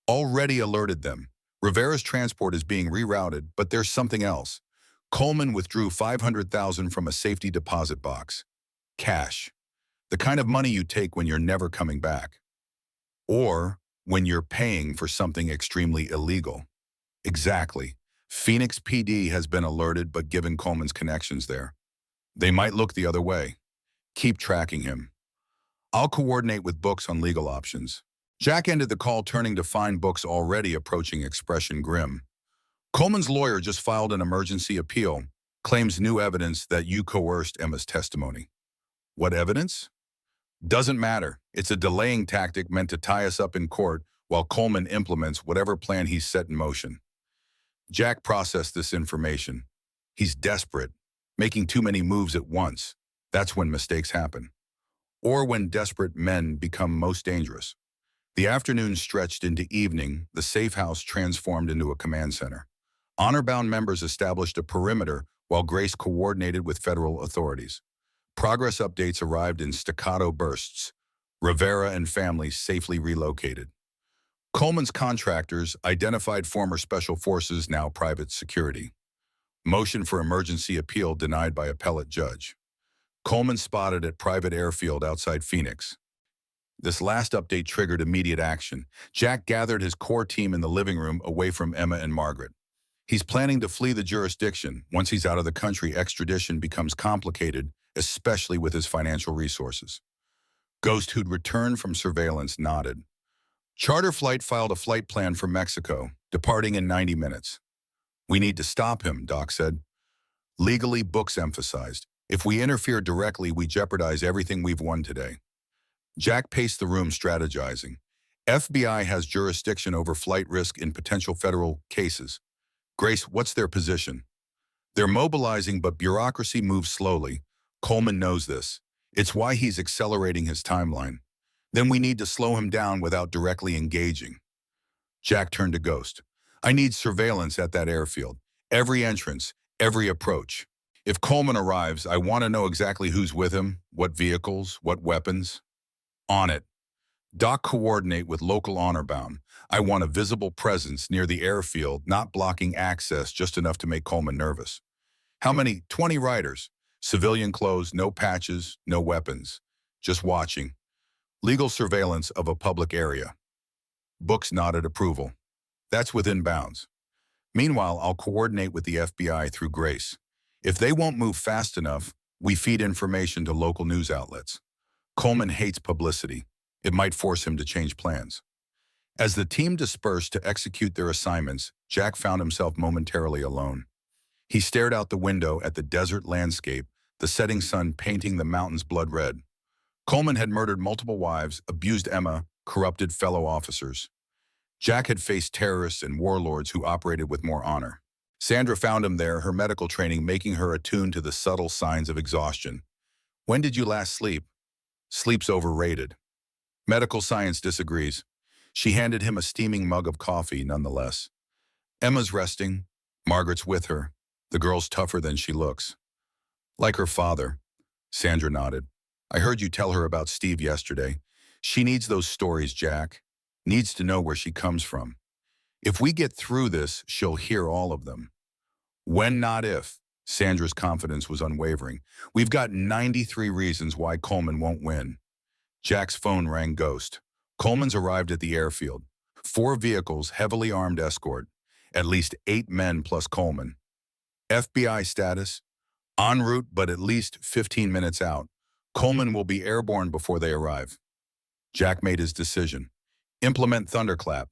Already alerted them. Rivera's transport is being rerouted, but there's something else. Coleman withdrew $500,000 from a safety deposit box. Cash. The kind of money you take when you're never coming back. Or when you're paying for something extremely illegal. Exactly. Phoenix PD has been alerted, but given Coleman's connections there, they might look the other way. Keep tracking him. I'll coordinate with Books on legal options. Jack ended the call, turning to find Books already approaching, expression grim. "Coleman's lawyer just filed an emergency appeal, claims new evidence that you coerced Emma's testimony." "What evidence?" "Doesn't matter. It's a delaying tactic meant to tie us up in court while Coleman implements whatever plan he's set in motion." Jack processed this information. He's desperate, making too many moves at once. That's when mistakes happen. Or when desperate men become most dangerous. The afternoon stretched into evening, the safe house transformed into a command center. Honor-bound members established a perimeter while Grace coordinated with federal authorities. Progress updates arrived in staccato bursts. Rivera and family safely relocated. Coleman's contractors identified, former special forces, now private security. Motion for emergency appeal denied by appellate judge. Coleman spotted at private airfield outside Phoenix. This last update triggered immediate action. Jack gathered his core team in the living room away from Emma and Margaret. He's planning to flee the jurisdiction. Once he's out of the country, extradition becomes complicated, especially with his financial resources. Ghost, who'd returned from surveillance, nodded. Charter Flight filed a flight plan for Mexico, departing in 90 minutes. "We need to stop him," Doc said. Legally, Books emphasized. "If we interfere directly, we jeopardize everything we've won today." Jack paced the room, strategizing. FBI has jurisdiction over flight risk in potential federal cases. "Grace, what's their position?" "They're mobilizing, but bureaucracy moves slowly. Coleman knows this. It's why he's accelerating his timeline. Then we need to slow him down without directly engaging." Jack turned to Ghost. "I need surveillance at that airfield. Every entrance, every approach. If Coleman arrives, I want to know exactly who's with him, what vehicles, what weapons." "On it." "Doc, coordinate with local honor-bound. I want a visible presence near the airfield, not blocking access, just enough to make Coleman nervous." "How many?" 20 riders. Civilian clothes, no patches, no weapons. Just watching. Legal surveillance of a public area." Books nodded approval. "That's within bounds. Meanwhile, I'll coordinate with the FBI through Grace. If they won't move fast enough, we feed information to local news outlets. Coleman hates publicity. It might force him to change plans." As the team dispersed to execute their assignments, Jack found himself momentarily alone. He stared out the window at the desert landscape, the setting sun painting the mountains blood red. Coleman had murdered multiple wives, abused Emma, corrupted fellow officers. Jack had faced terrorists and warlords who operated with more honor. Sandra found him there, her medical training making her attuned to the subtle signs of exhaustion. "When did you last sleep?" "Sleep's overrated." "Medical science disagrees. She handed him a steaming mug of coffee nonetheless. Emma's resting. Margaret's with her. The girl's tougher than she looks. Like her father. Sandra nodded. I heard you tell her about Steve yesterday. She needs those stories, Jack. Needs to know where she comes from. If we get through this, she'll hear all of them. When, not if. Sandra's confidence was unwavering. We've got 93 reasons why Coleman won't win. Jack's phone rang ghost. Coleman's arrived at the airfield. 4 vehicles, heavily armed escort. At least 8 men plus Coleman. FBI status. En route, but at least 15 minutes out. Coleman will be airborne before they arrive. Jack made his decision. Implement thunderclap.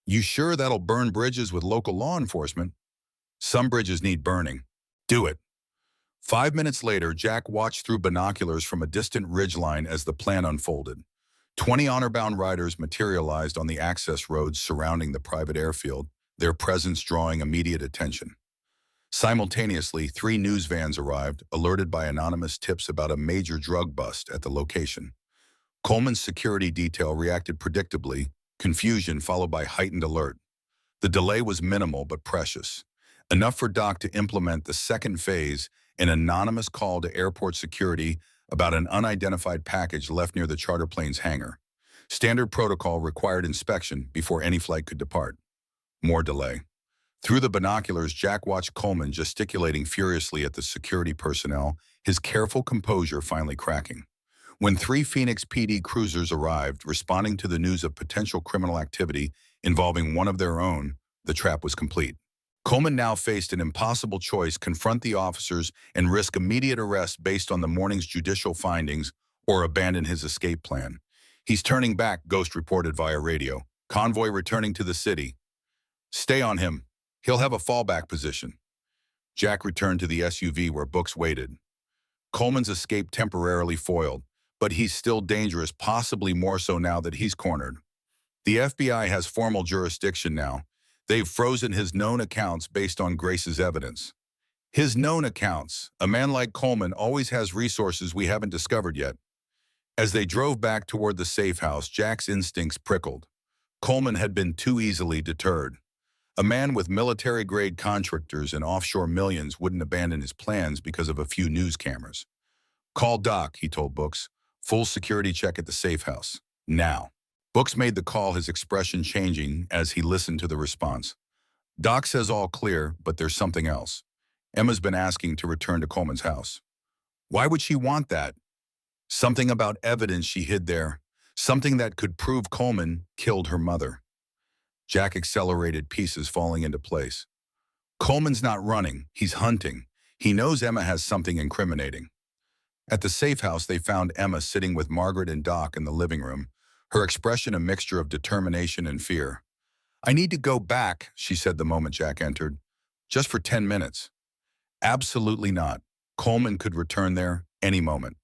You sure that'll burn bridges with local law enforcement? Some bridges need burning. Do it. 5 minutes later, Jack watched through binoculars from a distant ridgeline as the plan unfolded. 20 honor-bound riders materialized on the access roads surrounding the private airfield, their presence drawing immediate attention. Simultaneously, 3 news vans arrived, alerted by anonymous tips about a major drug bust at the location. Coleman's security detail reacted predictably, confusion followed by heightened alert. The delay was minimal but precious, enough for Doc to implement the second phase, an anonymous call to airport security about an unidentified package left near the charter plane's hangar. Standard protocol required inspection before any flight could depart. More delay. Through the binoculars, Jack watched Coleman gesticulating furiously at the security personnel, his careful composure finally cracking. When 3 Phoenix PD cruisers arrived, responding to the news of potential criminal activity involving one of their own, the trap was complete. Coleman now faced an impossible choice: confront the officers and risk immediate arrest based on the morning's judicial findings, or abandon his escape plan. He's turning back, Ghost reported via radio. Convoy returning to the city. Stay on him. He'll have a fallback position. Jack returned to the SUV where Books waited. Coleman's escape temporarily foiled, but he's still dangerous, possibly more so now that he's cornered. The FBI has formal jurisdiction now. They've frozen his known accounts based on Grace's evidence. His known accounts. A man like Coleman always has resources we haven't discovered yet. As they drove back toward the safe house, Jack's instincts prickled. Coleman had been too easily deterred. A man with military-grade contractors and offshore millions wouldn't abandon his plans because of a few news cameras. Call Doc, he told Books. Full security check at the safe house. Now. Books made the call, his expression changing as he listened to the response. Doc says all clear, but there's something else. Emma's been asking to return to Coleman's house. Why would she want that? Something about evidence she hid there. Something that could prove Coleman killed her mother. Jack accelerated, pieces falling into place. Coleman's not running, he's hunting. He knows Emma has something incriminating. At the safe house, they found Emma sitting with Margaret and Doc in the living room, her expression a mixture of determination and fear. I need to go back, she said the moment Jack entered. Just for 10 minutes. Absolutely not. Coleman could return there any moment.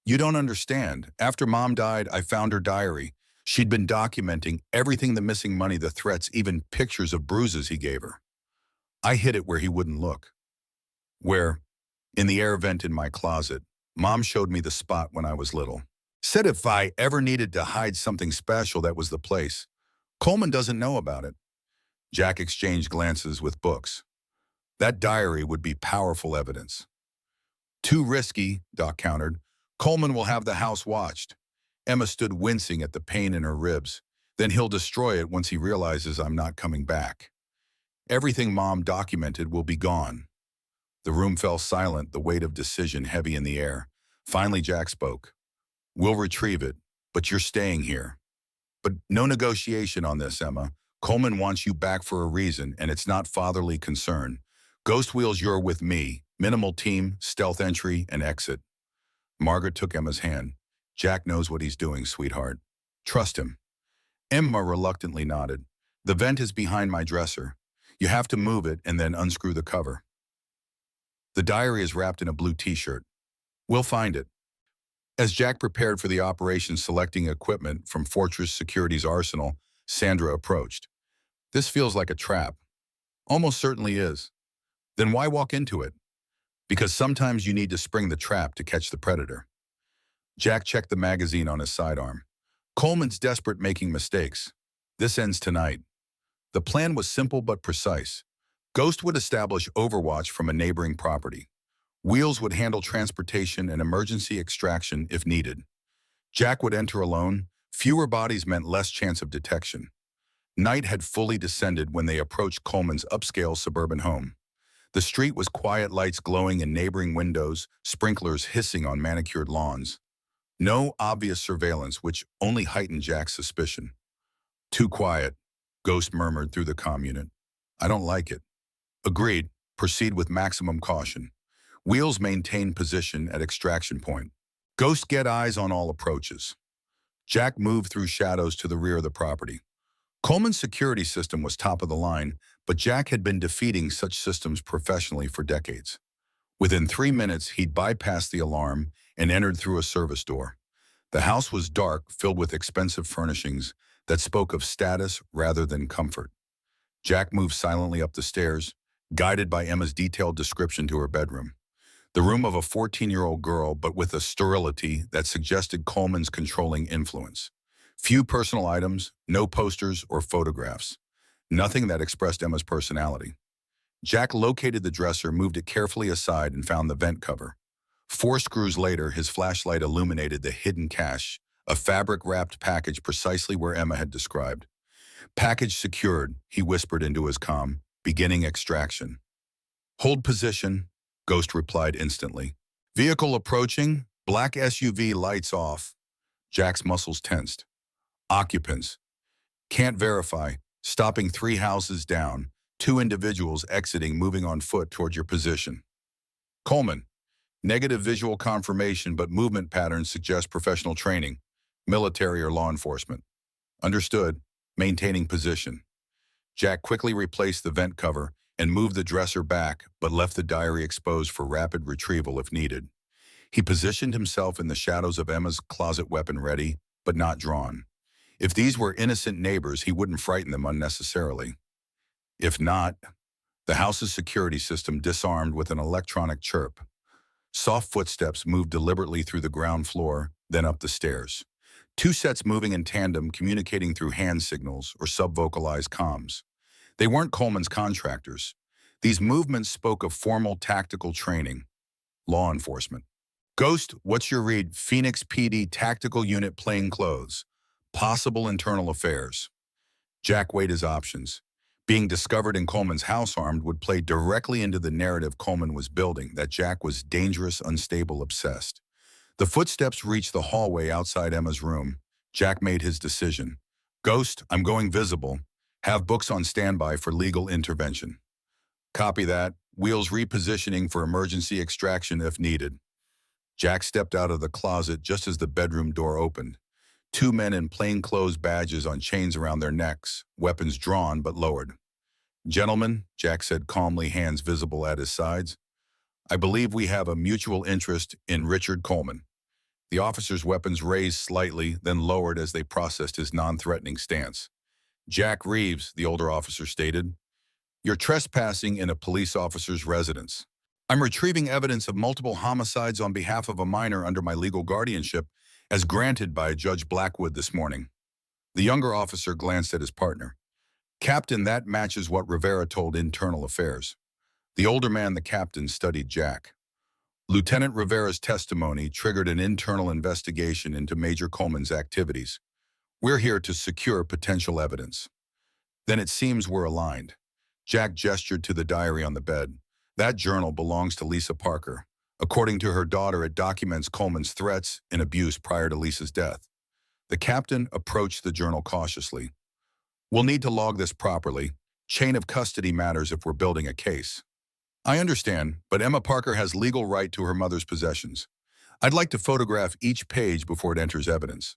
You don't understand. After Mom died, I found her diary. She'd been documenting everything: the missing money, the threats, even pictures of bruises he gave her. I hid it where he wouldn't look. Where? In the air vent in my closet. Mom showed me the spot when I was little. Said if I ever needed to hide something special, that was the place. Coleman doesn't know about it. Jack exchanged glances with Books. That diary would be powerful evidence. Too risky, Doc countered. Coleman will have the house watched. Emma stood wincing at the pain in her ribs. Then he'll destroy it once he realizes I'm not coming back. Everything Mom documented will be gone. The room fell silent, the weight of decision heavy in the air. Finally, Jack spoke. We'll retrieve it, but you're staying here. But no negotiation on this, Emma. Coleman wants you back for a reason, and it's not fatherly concern. Ghost Wheels, you're with me. Minimal team, stealth entry, and exit. Margaret took Emma's hand. Jack knows what he's doing, sweetheart. Trust him. Emma reluctantly nodded. The vent is behind my dresser. You have to move it and then unscrew the cover. The diary is wrapped in a blue t-shirt. We'll find it. As Jack prepared for the operation, selecting equipment from Fortress Security's arsenal, Sandra approached. This feels like a trap. Almost certainly is. Then why walk into it? Because sometimes you need to spring the trap to catch the predator. Jack checked the magazine on his sidearm. Coleman's desperate, making mistakes. This ends tonight. The plan was simple but precise. Ghost would establish overwatch from a neighboring property. Wheels would handle transportation and emergency extraction if needed. Jack would enter alone. Fewer bodies meant less chance of detection. Night had fully descended when they approached Coleman's upscale suburban home. The street was quiet, lights glowing in neighboring windows, sprinklers hissing on manicured lawns. No obvious surveillance, which only heightened Jack's suspicion. Too quiet, Ghost murmured through the comm unit. I don't like it. Agreed. Proceed with maximum caution. Wheels maintain position at extraction point. Ghost get eyes on all approaches. Jack moved through shadows to the rear of the property. Coleman's security system was top of the line, but Jack had been defeating such systems professionally for decades. Within 3 minutes, he'd bypassed the alarm and entered through a service door. The house was dark, filled with expensive furnishings that spoke of status rather than comfort. Jack moved silently up the stairs, guided by Emma's detailed description to her bedroom. The room of a 14-year-old girl, but with a sterility that suggested Coleman's controlling influence. Few personal items, no posters or photographs. Nothing that expressed Emma's personality. Jack located the dresser, moved it carefully aside, and found the vent cover. 4 screws later, his flashlight illuminated the hidden cache, a fabric-wrapped package precisely where Emma had described. Package secured, he whispered into his comm, beginning extraction. Hold position, Ghost replied instantly. Vehicle approaching, black SUV lights off. Jack's muscles tensed. Occupants. Can't verify, stopping 3 houses down, 2 individuals exiting, moving on foot toward your position. Coleman. Negative visual confirmation, but movement patterns suggest professional training, military or law enforcement. Understood. Maintaining position. Jack quickly replaced the vent cover and moved the dresser back, but left the diary exposed for rapid retrieval if needed. He positioned himself in the shadows of Emma's closet, weapon ready, but not drawn. If these were innocent neighbors, he wouldn't frighten them unnecessarily. If not, the house's security system disarmed with an electronic chirp. Soft footsteps moved deliberately through the ground floor, then up the stairs. 2 sets moving in tandem, communicating through hand signals or sub-vocalized comms. They weren't Coleman's contractors. These movements spoke of formal tactical training. Law enforcement. Ghost, what's your read? Phoenix PD Tactical Unit plainclothes. Possible internal affairs. Jack weighed his options. Being discovered in Coleman's house armed would play directly into the narrative Coleman was building, that Jack was dangerous, unstable, obsessed. The footsteps reached the hallway outside Emma's room. Jack made his decision. Ghost, I'm going visible. Have books on standby for legal intervention. Copy that. Wheels repositioning for emergency extraction if needed. Jack stepped out of the closet just as the bedroom door opened. 2 men in plainclothes, badges on chains around their necks, weapons drawn but lowered. Gentlemen, Jack said calmly, hands visible at his sides, I believe we have a mutual interest in Richard Coleman. The officers' weapons raised slightly, then lowered as they processed his non-threatening stance. Jack Reeves, the older officer stated, you're trespassing in a police officer's residence. I'm retrieving evidence of multiple homicides on behalf of a minor under my legal guardianship, as granted by Judge Blackwood this morning. The younger officer glanced at his partner. Captain, that matches what Rivera told Internal Affairs. The older man, the captain, studied Jack. Lieutenant Rivera's testimony triggered an internal investigation into Major Coleman's activities. We're here to secure potential evidence. Then it seems we're aligned. Jack gestured to the diary on the bed. That journal belongs to Lisa Parker. According to her daughter, it documents Coleman's threats and abuse prior to Lisa's death. The captain approached the journal cautiously. We'll need to log this properly. Chain of custody matters if we're building a case. I understand, but Emma Parker has legal right to her mother's possessions. I'd like to photograph each page before it enters evidence.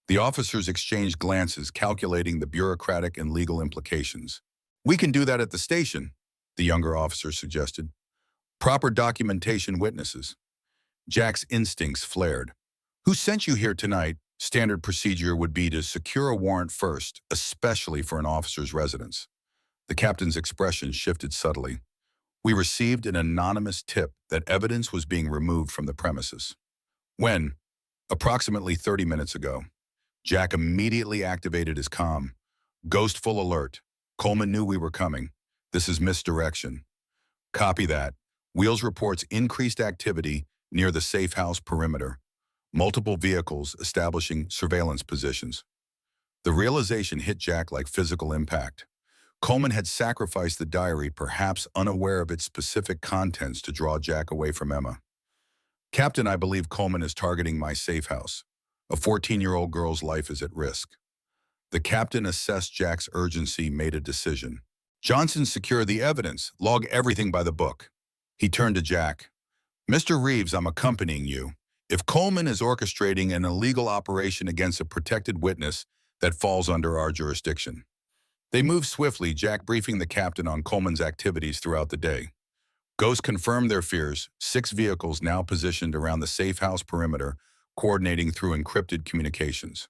The officers exchanged glances, calculating the bureaucratic and legal implications. We can do that at the station, the younger officer suggested. Proper documentation, witnesses. Jack's instincts flared. Who sent you here tonight? Standard procedure would be to secure a warrant first, especially for an officer's residence. The captain's expression shifted subtly. We received an anonymous tip that evidence was being removed from the premises. When? Approximately 30 minutes ago. Jack immediately activated his comm. Ghostful alert. Coleman knew we were coming. This is misdirection. Copy that. Wheels reports increased activity near the safe house perimeter. Multiple vehicles establishing surveillance positions. The realization hit Jack like physical impact. Coleman had sacrificed the diary, perhaps unaware of its specific contents, to draw Jack away from Emma. Captain, I believe Coleman is targeting my safe house. A 14-year-old girl's life is at risk. The captain assessed Jack's urgency, made a decision. Johnson, secure the evidence. Log everything by the book. He turned to Jack. Mr. Reeves, I'm accompanying you. If Coleman is orchestrating an illegal operation against a protected witness, that falls under our jurisdiction. They moved swiftly, Jack briefing the captain on Coleman's activities throughout the day. Ghost confirmed their fears, 6 vehicles now positioned around the safe house perimeter, coordinating through encrypted communications.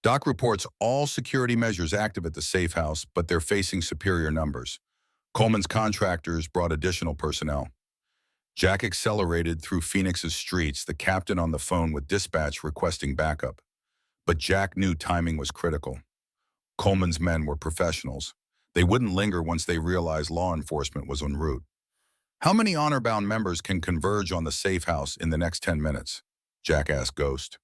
Doc reports all security measures active at the safe house, but they're facing superior numbers. Coleman's contractors brought additional personnel. Jack accelerated through Phoenix's streets, the captain on the phone with dispatch requesting backup. But Jack knew timing was critical. Coleman's men were professionals. They wouldn't linger once they realized law enforcement was en route. How many honor-bound members can converge on the safe house in the next 10 minutes? Jack asked Ghost.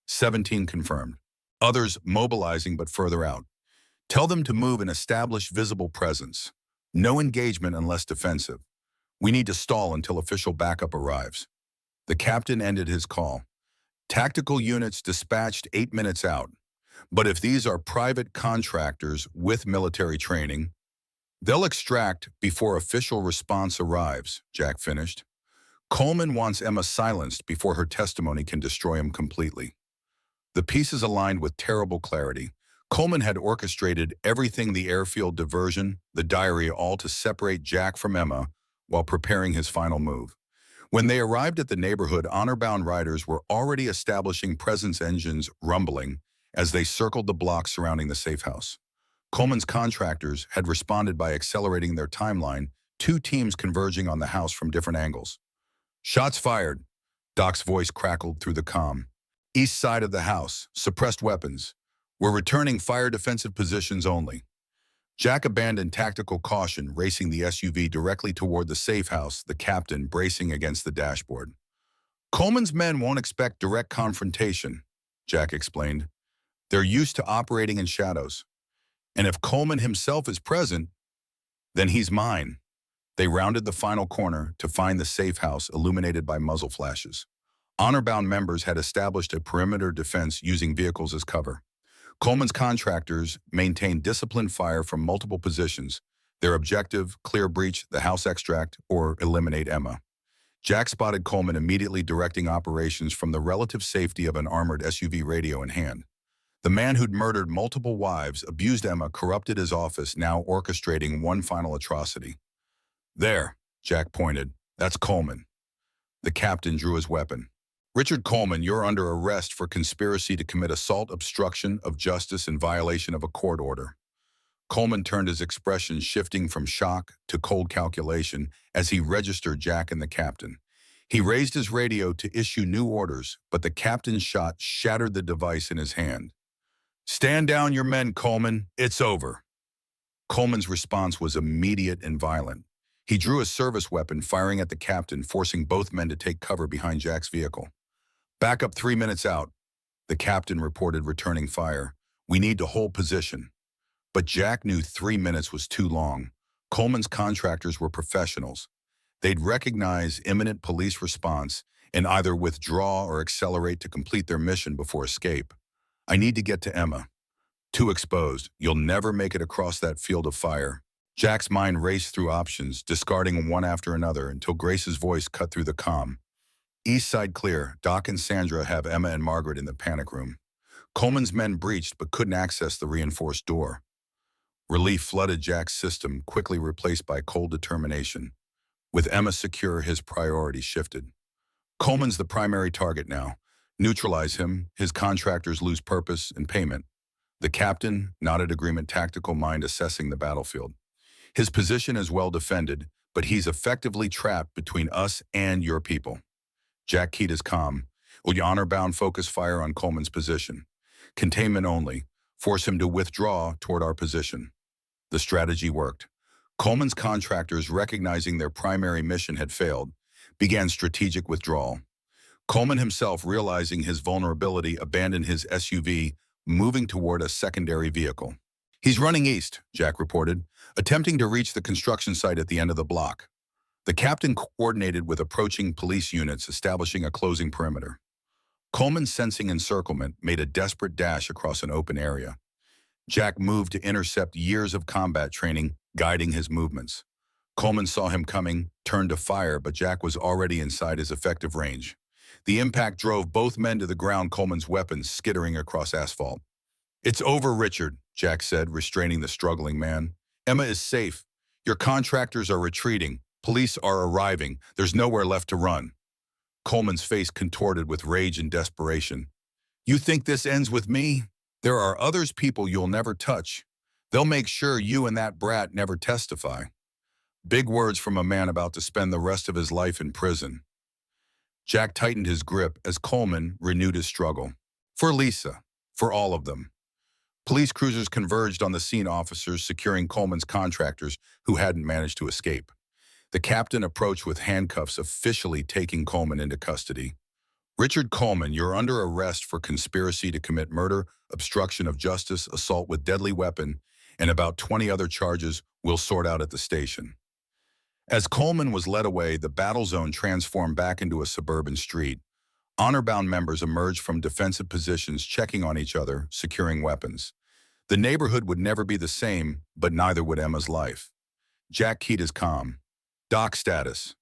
17 confirmed. Others mobilizing but further out. Tell them to move and establish visible presence. No engagement unless defensive. We need to stall until official backup arrives. The captain ended his call. Tactical units dispatched 8 minutes out. But if these are private contractors with military training, they'll extract before official response arrives, Jack finished. Coleman wants Emma silenced before her testimony can destroy him completely. The pieces aligned with terrible clarity. Coleman had orchestrated everything, the airfield diversion, the diary, all to separate Jack from Emma while preparing his final move. When they arrived at the neighborhood, honor-bound riders were already establishing presence, engines rumbling as they circled the block surrounding the safe house. Coleman's contractors had responded by accelerating their timeline, 2 teams converging on the house from different angles. Shots fired. Doc's voice crackled through the comm. East side of the house, suppressed weapons. We're returning fire defensive positions only. Jack abandoned tactical caution, racing the SUV directly toward the safe house, the captain bracing against the dashboard. Coleman's men won't expect direct confrontation, Jack explained. They're used to operating in shadows. And if Coleman himself is present, then he's mine. They rounded the final corner to find the safe house illuminated by muzzle flashes. Honor-bound members had established a perimeter defense using vehicles as cover. Coleman's contractors maintained disciplined fire from multiple positions. Their objective, clear breach the house extract or eliminate Emma. Jack spotted Coleman immediately directing operations from the relative safety of an armored SUV, radio in hand. The man who'd murdered multiple wives, abused Emma, corrupted his office, now orchestrating one final atrocity. There, Jack pointed. That's Coleman. The captain drew his weapon. Richard Coleman, you're under arrest for conspiracy to commit assault, obstruction of justice, and violation of a court order. Coleman turned, his expression shifting from shock to cold calculation as he registered Jack and the captain. He raised his radio to issue new orders, but the captain's shot shattered the device in his hand. Stand down your men, Coleman. It's over. Coleman's response was immediate and violent. He drew a service weapon, firing at the captain, forcing both men to take cover behind Jack's vehicle. Back up 3 minutes out, the captain reported, returning fire. We need to hold position. But Jack knew 3 minutes was too long. Coleman's contractors were professionals. They'd recognize imminent police response and either withdraw or accelerate to complete their mission before escape. I need to get to Emma. Too exposed. You'll never make it across that field of fire. Jack's mind raced through options, discarding one after another until Grace's voice cut through the comm. East side clear. Doc and Sandra have Emma and Margaret in the panic room. Coleman's men breached but couldn't access the reinforced door. Relief flooded Jack's system, quickly replaced by cold determination. With Emma secure, his priorities shifted. Coleman's the primary target now. Neutralize him, his contractors lose purpose and payment. The captain nodded agreement, tactical mind assessing the battlefield. His position is well defended, but he's effectively trapped between us and your people. Jack keyed his comm. Will you honor-bound focus fire on Coleman's position? Containment only. force him to withdraw toward our position. The strategy worked. Coleman's contractors, recognizing their primary mission had failed, began strategic withdrawal. Coleman himself, realizing his vulnerability, abandoned his SUV, moving toward a secondary vehicle. "He's running east," Jack reported, attempting to reach the construction site at the end of the block. The captain coordinated with approaching police units, establishing a closing perimeter. Coleman, sensing encirclement, made a desperate dash across an open area. Jack moved to intercept years of combat training, guiding his movements. Coleman saw him coming, turned to fire, but Jack was already inside his effective range. The impact drove both men to the ground, Coleman's weapons skittering across asphalt. "It's over, Richard," Jack said, restraining the struggling man. "Emma is safe. Your contractors are retreating. Police are arriving. There's nowhere left to run." Coleman's face contorted with rage and desperation. "You think this ends with me? There are others, people you'll never touch. They'll make sure you and that brat never testify." Big words from a man about to spend the rest of his life in prison. Jack tightened his grip as Coleman renewed his struggle. For Lisa. For all of them. Police cruisers converged on the scene, officers securing Coleman's contractors who hadn't managed to escape. The captain approached with handcuffs, officially taking Coleman into custody. "Richard Coleman, you're under arrest for conspiracy to commit murder, obstruction of justice, assault with deadly weapon, and about 20 other charges we'll sort out at the station." As Coleman was led away, the battle zone transformed back into a suburban street. Honor-bound members emerged from defensive positions, checking on each other, securing weapons. The neighborhood would never be the same, but neither would Emma's life. Jack keyed his comm. "Doc status.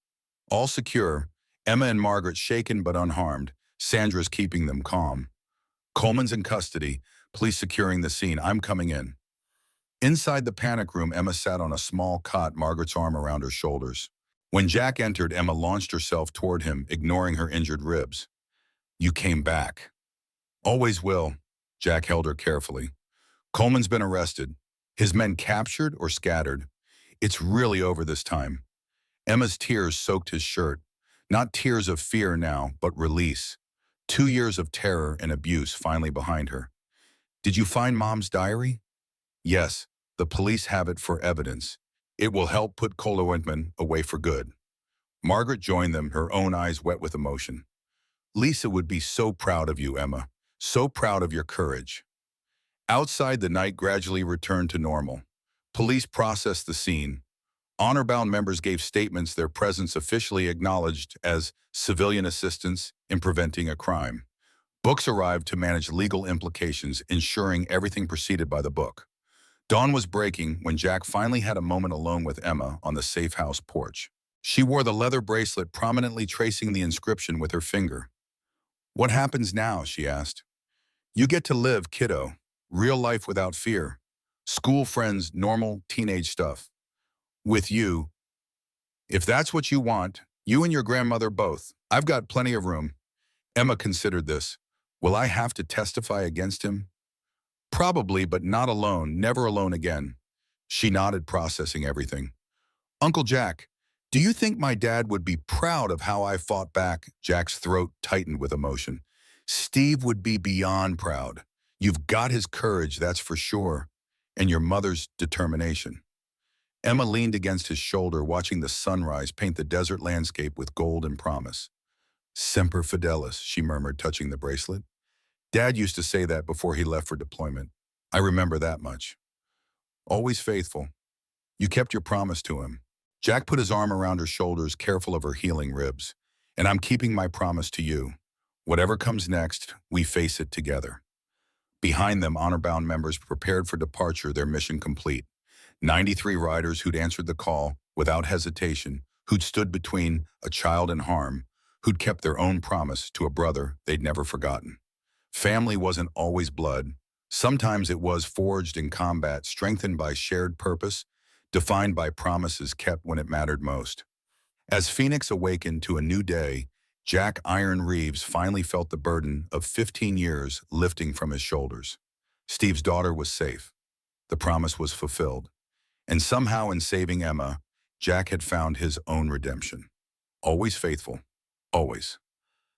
All secure. Emma and Margaret shaken but unharmed. Sandra's keeping them calm. Coleman's in custody. Police securing the scene. I'm coming in." Inside the panic room, Emma sat on a small cot, Margaret's arm around her shoulders. When Jack entered, Emma launched herself toward him, ignoring her injured ribs. "You came back." "Always will." Jack held her carefully. "Coleman's been arrested. His men captured or scattered. It's really over this time." Emma's tears soaked his shirt. Not tears of fear now, but release. 2 years of terror and abuse finally behind her. "Did you find Mom's diary?" "Yes. The police have it for evidence. It will help put Cole Whitman away for good." Margaret joined them, her own eyes wet with emotion. "Lisa would be so proud of you, Emma. So proud of your courage." Outside, the night gradually returned to normal. Police processed the scene. Honor-bound members gave statements, their presence officially acknowledged as civilian assistance in preventing a crime. Books arrived to manage legal implications, ensuring everything proceeded by the book. Dawn was breaking when Jack finally had a moment alone with Emma on the safe house porch. She wore the leather bracelet, prominently tracing the inscription with her finger. "What happens now?" she asked. "You get to live, kiddo. Real life without fear. School friends, normal teenage stuff. With you. If that's what you want, you and your grandmother both. I've got plenty of room." Emma considered this. "Will I have to testify against him?" "Probably, but not alone, never alone again." She nodded, processing everything. "Uncle Jack, do you think my dad would be proud of how I fought back?" Jack's throat tightened with emotion. "Steve would be beyond proud. You've got his courage, that's for sure, and your mother's determination." Emma leaned against his shoulder, watching the sunrise paint the desert landscape with gold and promise. "Semper Fidelis," she murmured, touching the bracelet. "Dad used to say that before he left for deployment. I remember that much." "Always faithful. You kept your promise to him." Jack put his arm around her shoulders, careful of her healing ribs. "And I'm keeping my promise to you. Whatever comes next, we face it together." Behind them, honor-bound members prepared for departure, their mission complete. 93 riders who'd answered the call without hesitation, who'd stood between a child and harm, who'd kept their own promise to a brother they'd never forgotten. Family wasn't always blood. Sometimes it was forged in combat, strengthened by shared purpose, defined by promises kept when it mattered most. As Phoenix awakened to a new day, Jack Iron Reeves finally felt the burden of 15 years lifting from his shoulders. Steve's daughter was safe. The promise was fulfilled. And somehow, in saving Emma, Jack had found his own redemption. Always faithful. Always.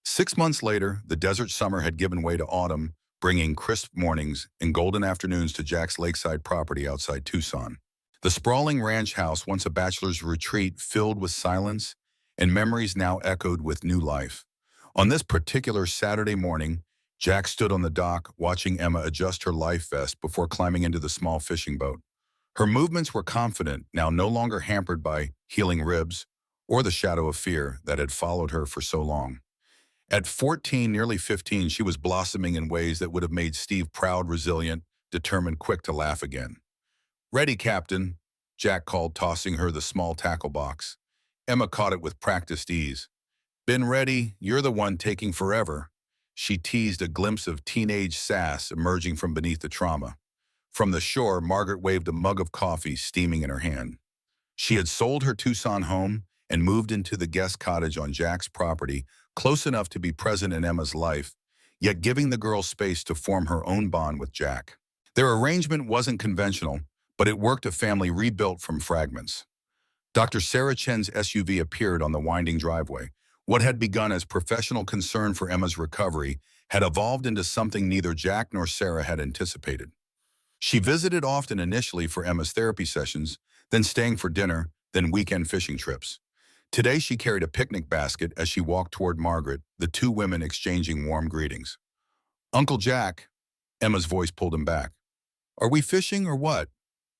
6 months later, the desert summer had given way to autumn, bringing crisp mornings and golden afternoons to Jack's lakeside property outside Tucson. The sprawling ranch house, once a bachelor's retreat, filled with silence and memories, now echoed with new life. On this particular Saturday morning, Jack stood on the dock watching Emma adjust her life vest before climbing into the small fishing boat. Her movements were confident, now no longer hampered by healing ribs or the shadow of fear that had followed her for so long. At 14, nearly 15, she was blossoming in ways that would have made Steve proud, resilient, determined, quick to laugh again. "Ready, Captain," Jack called, tossing her the small tackle box. Emma caught it with practiced ease. "Been ready? You're the one taking forever," she teased, a glimpse of teenage sass emerging from beneath the trauma. From the shore, Margaret waved a mug of coffee steaming in her hand. She had sold her Tucson home and moved into the guest cottage on Jack's property, close enough to be present in Emma's life, yet giving the girl space to form her own bond with Jack. Their arrangement wasn't conventional, but it worked, a family rebuilt from fragments. Dr. Sarah Chen's SUV appeared on the winding driveway. What had begun as professional concern for Emma's recovery had evolved into something neither Jack nor Sarah had anticipated. She visited often, initially for Emma's therapy sessions, then staying for dinner, then weekend fishing trips. Today she carried a picnic basket as she walked toward Margaret, the two women exchanging warm greetings. "Uncle Jack," Emma's voice pulled him back. "Are we fishing or what?"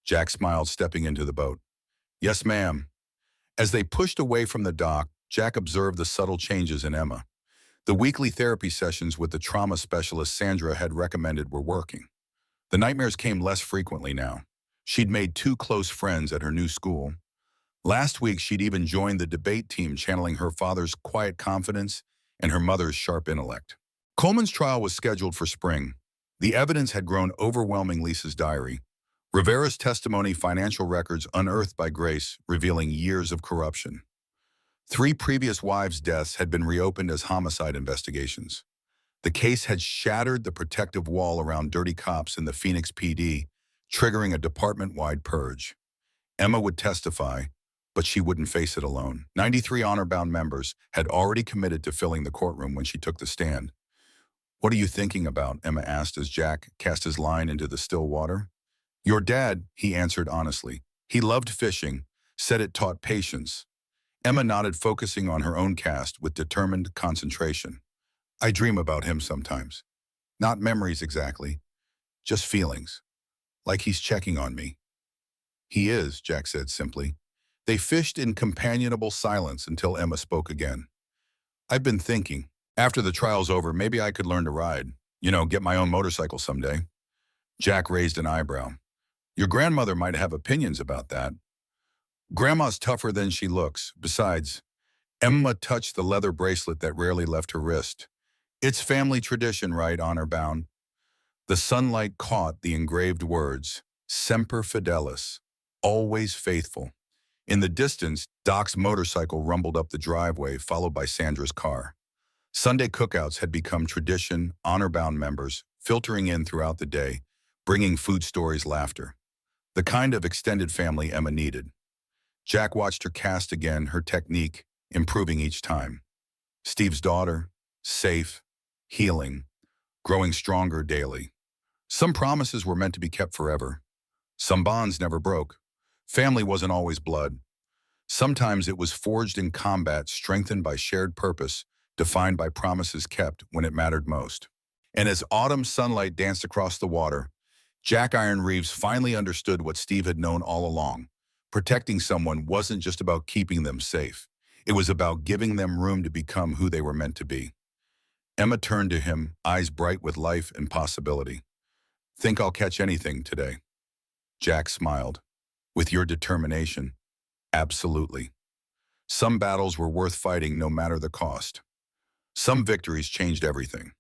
Jack smiled, stepping into the boat. "Yes, ma'am." As they pushed away from the dock, Jack observed the subtle changes in Emma. The weekly therapy sessions with the trauma specialist Sandra had recommended were working. The nightmares came less frequently now. She'd made two close friends at her new school. Last week, she'd even joined the debate team, channeling her father's quiet confidence and her mother's sharp intellect. Coleman's trial was scheduled for spring. The evidence had grown overwhelming: Lisa's diary, Rivera's testimony, financial records unearthed by Grace revealing years of corruption. 3 previous wives' deaths had been reopened as homicide investigations. The case had shattered the protective wall around dirty cops in the Phoenix PD, triggering a department-wide purge. Emma would testify, but she wouldn't face it alone. 93 honor-bound members had already committed to filling the courtroom when she took the stand. "What are you thinking about?" Emma asked as Jack cast his line into the still water. "Your dad," he answered honestly. "He loved fishing, said it taught patience." Emma nodded, focusing on her own cast with determined concentration. "I dream about him sometimes. Not memories exactly, just feelings. Like he's checking on me." "He is," Jack said simply. They fished in companionable silence until Emma spoke again. "I've been thinking, after the trial's over, maybe I could learn to ride. Get my own motorcycle someday." Jack raised an eyebrow. "Your grandmother might have opinions about that." "Grandma's tougher than she looks. Besides," Emma touched the leather bracelet that rarely left her wrist. "It's family tradition, right? Honor bound." The sunlight caught the engraved words, "Semper Fidelis," always faithful. In the distance, Doc's motorcycle rumbled up the driveway, followed by Sandra's car. Sunday cookouts had become tradition, honor-bound members filtering in throughout the day, bringing food stories, laughter. The kind of extended family Emma needed. Jack watched her cast again, her technique improving each time. Steve's daughter, safe, healing, growing stronger daily. Some promises were meant to be kept forever. Some bonds never broke. Family wasn't always blood. Sometimes it was forged in combat, strengthened by shared purpose, defined by promises kept when it mattered most. And as autumn sunlight danced across the water, Jack Iron Reeves finally understood what Steve had known all along. Protecting someone wasn't just about keeping them safe. It was about giving them room to become who they were meant to be. Emma turned to him, eyes bright with life and possibility. "Think I'll catch anything today?" Jack smiled. "With your determination, absolutely." Some battles were worth fighting no matter the cost. Some victories changed everything.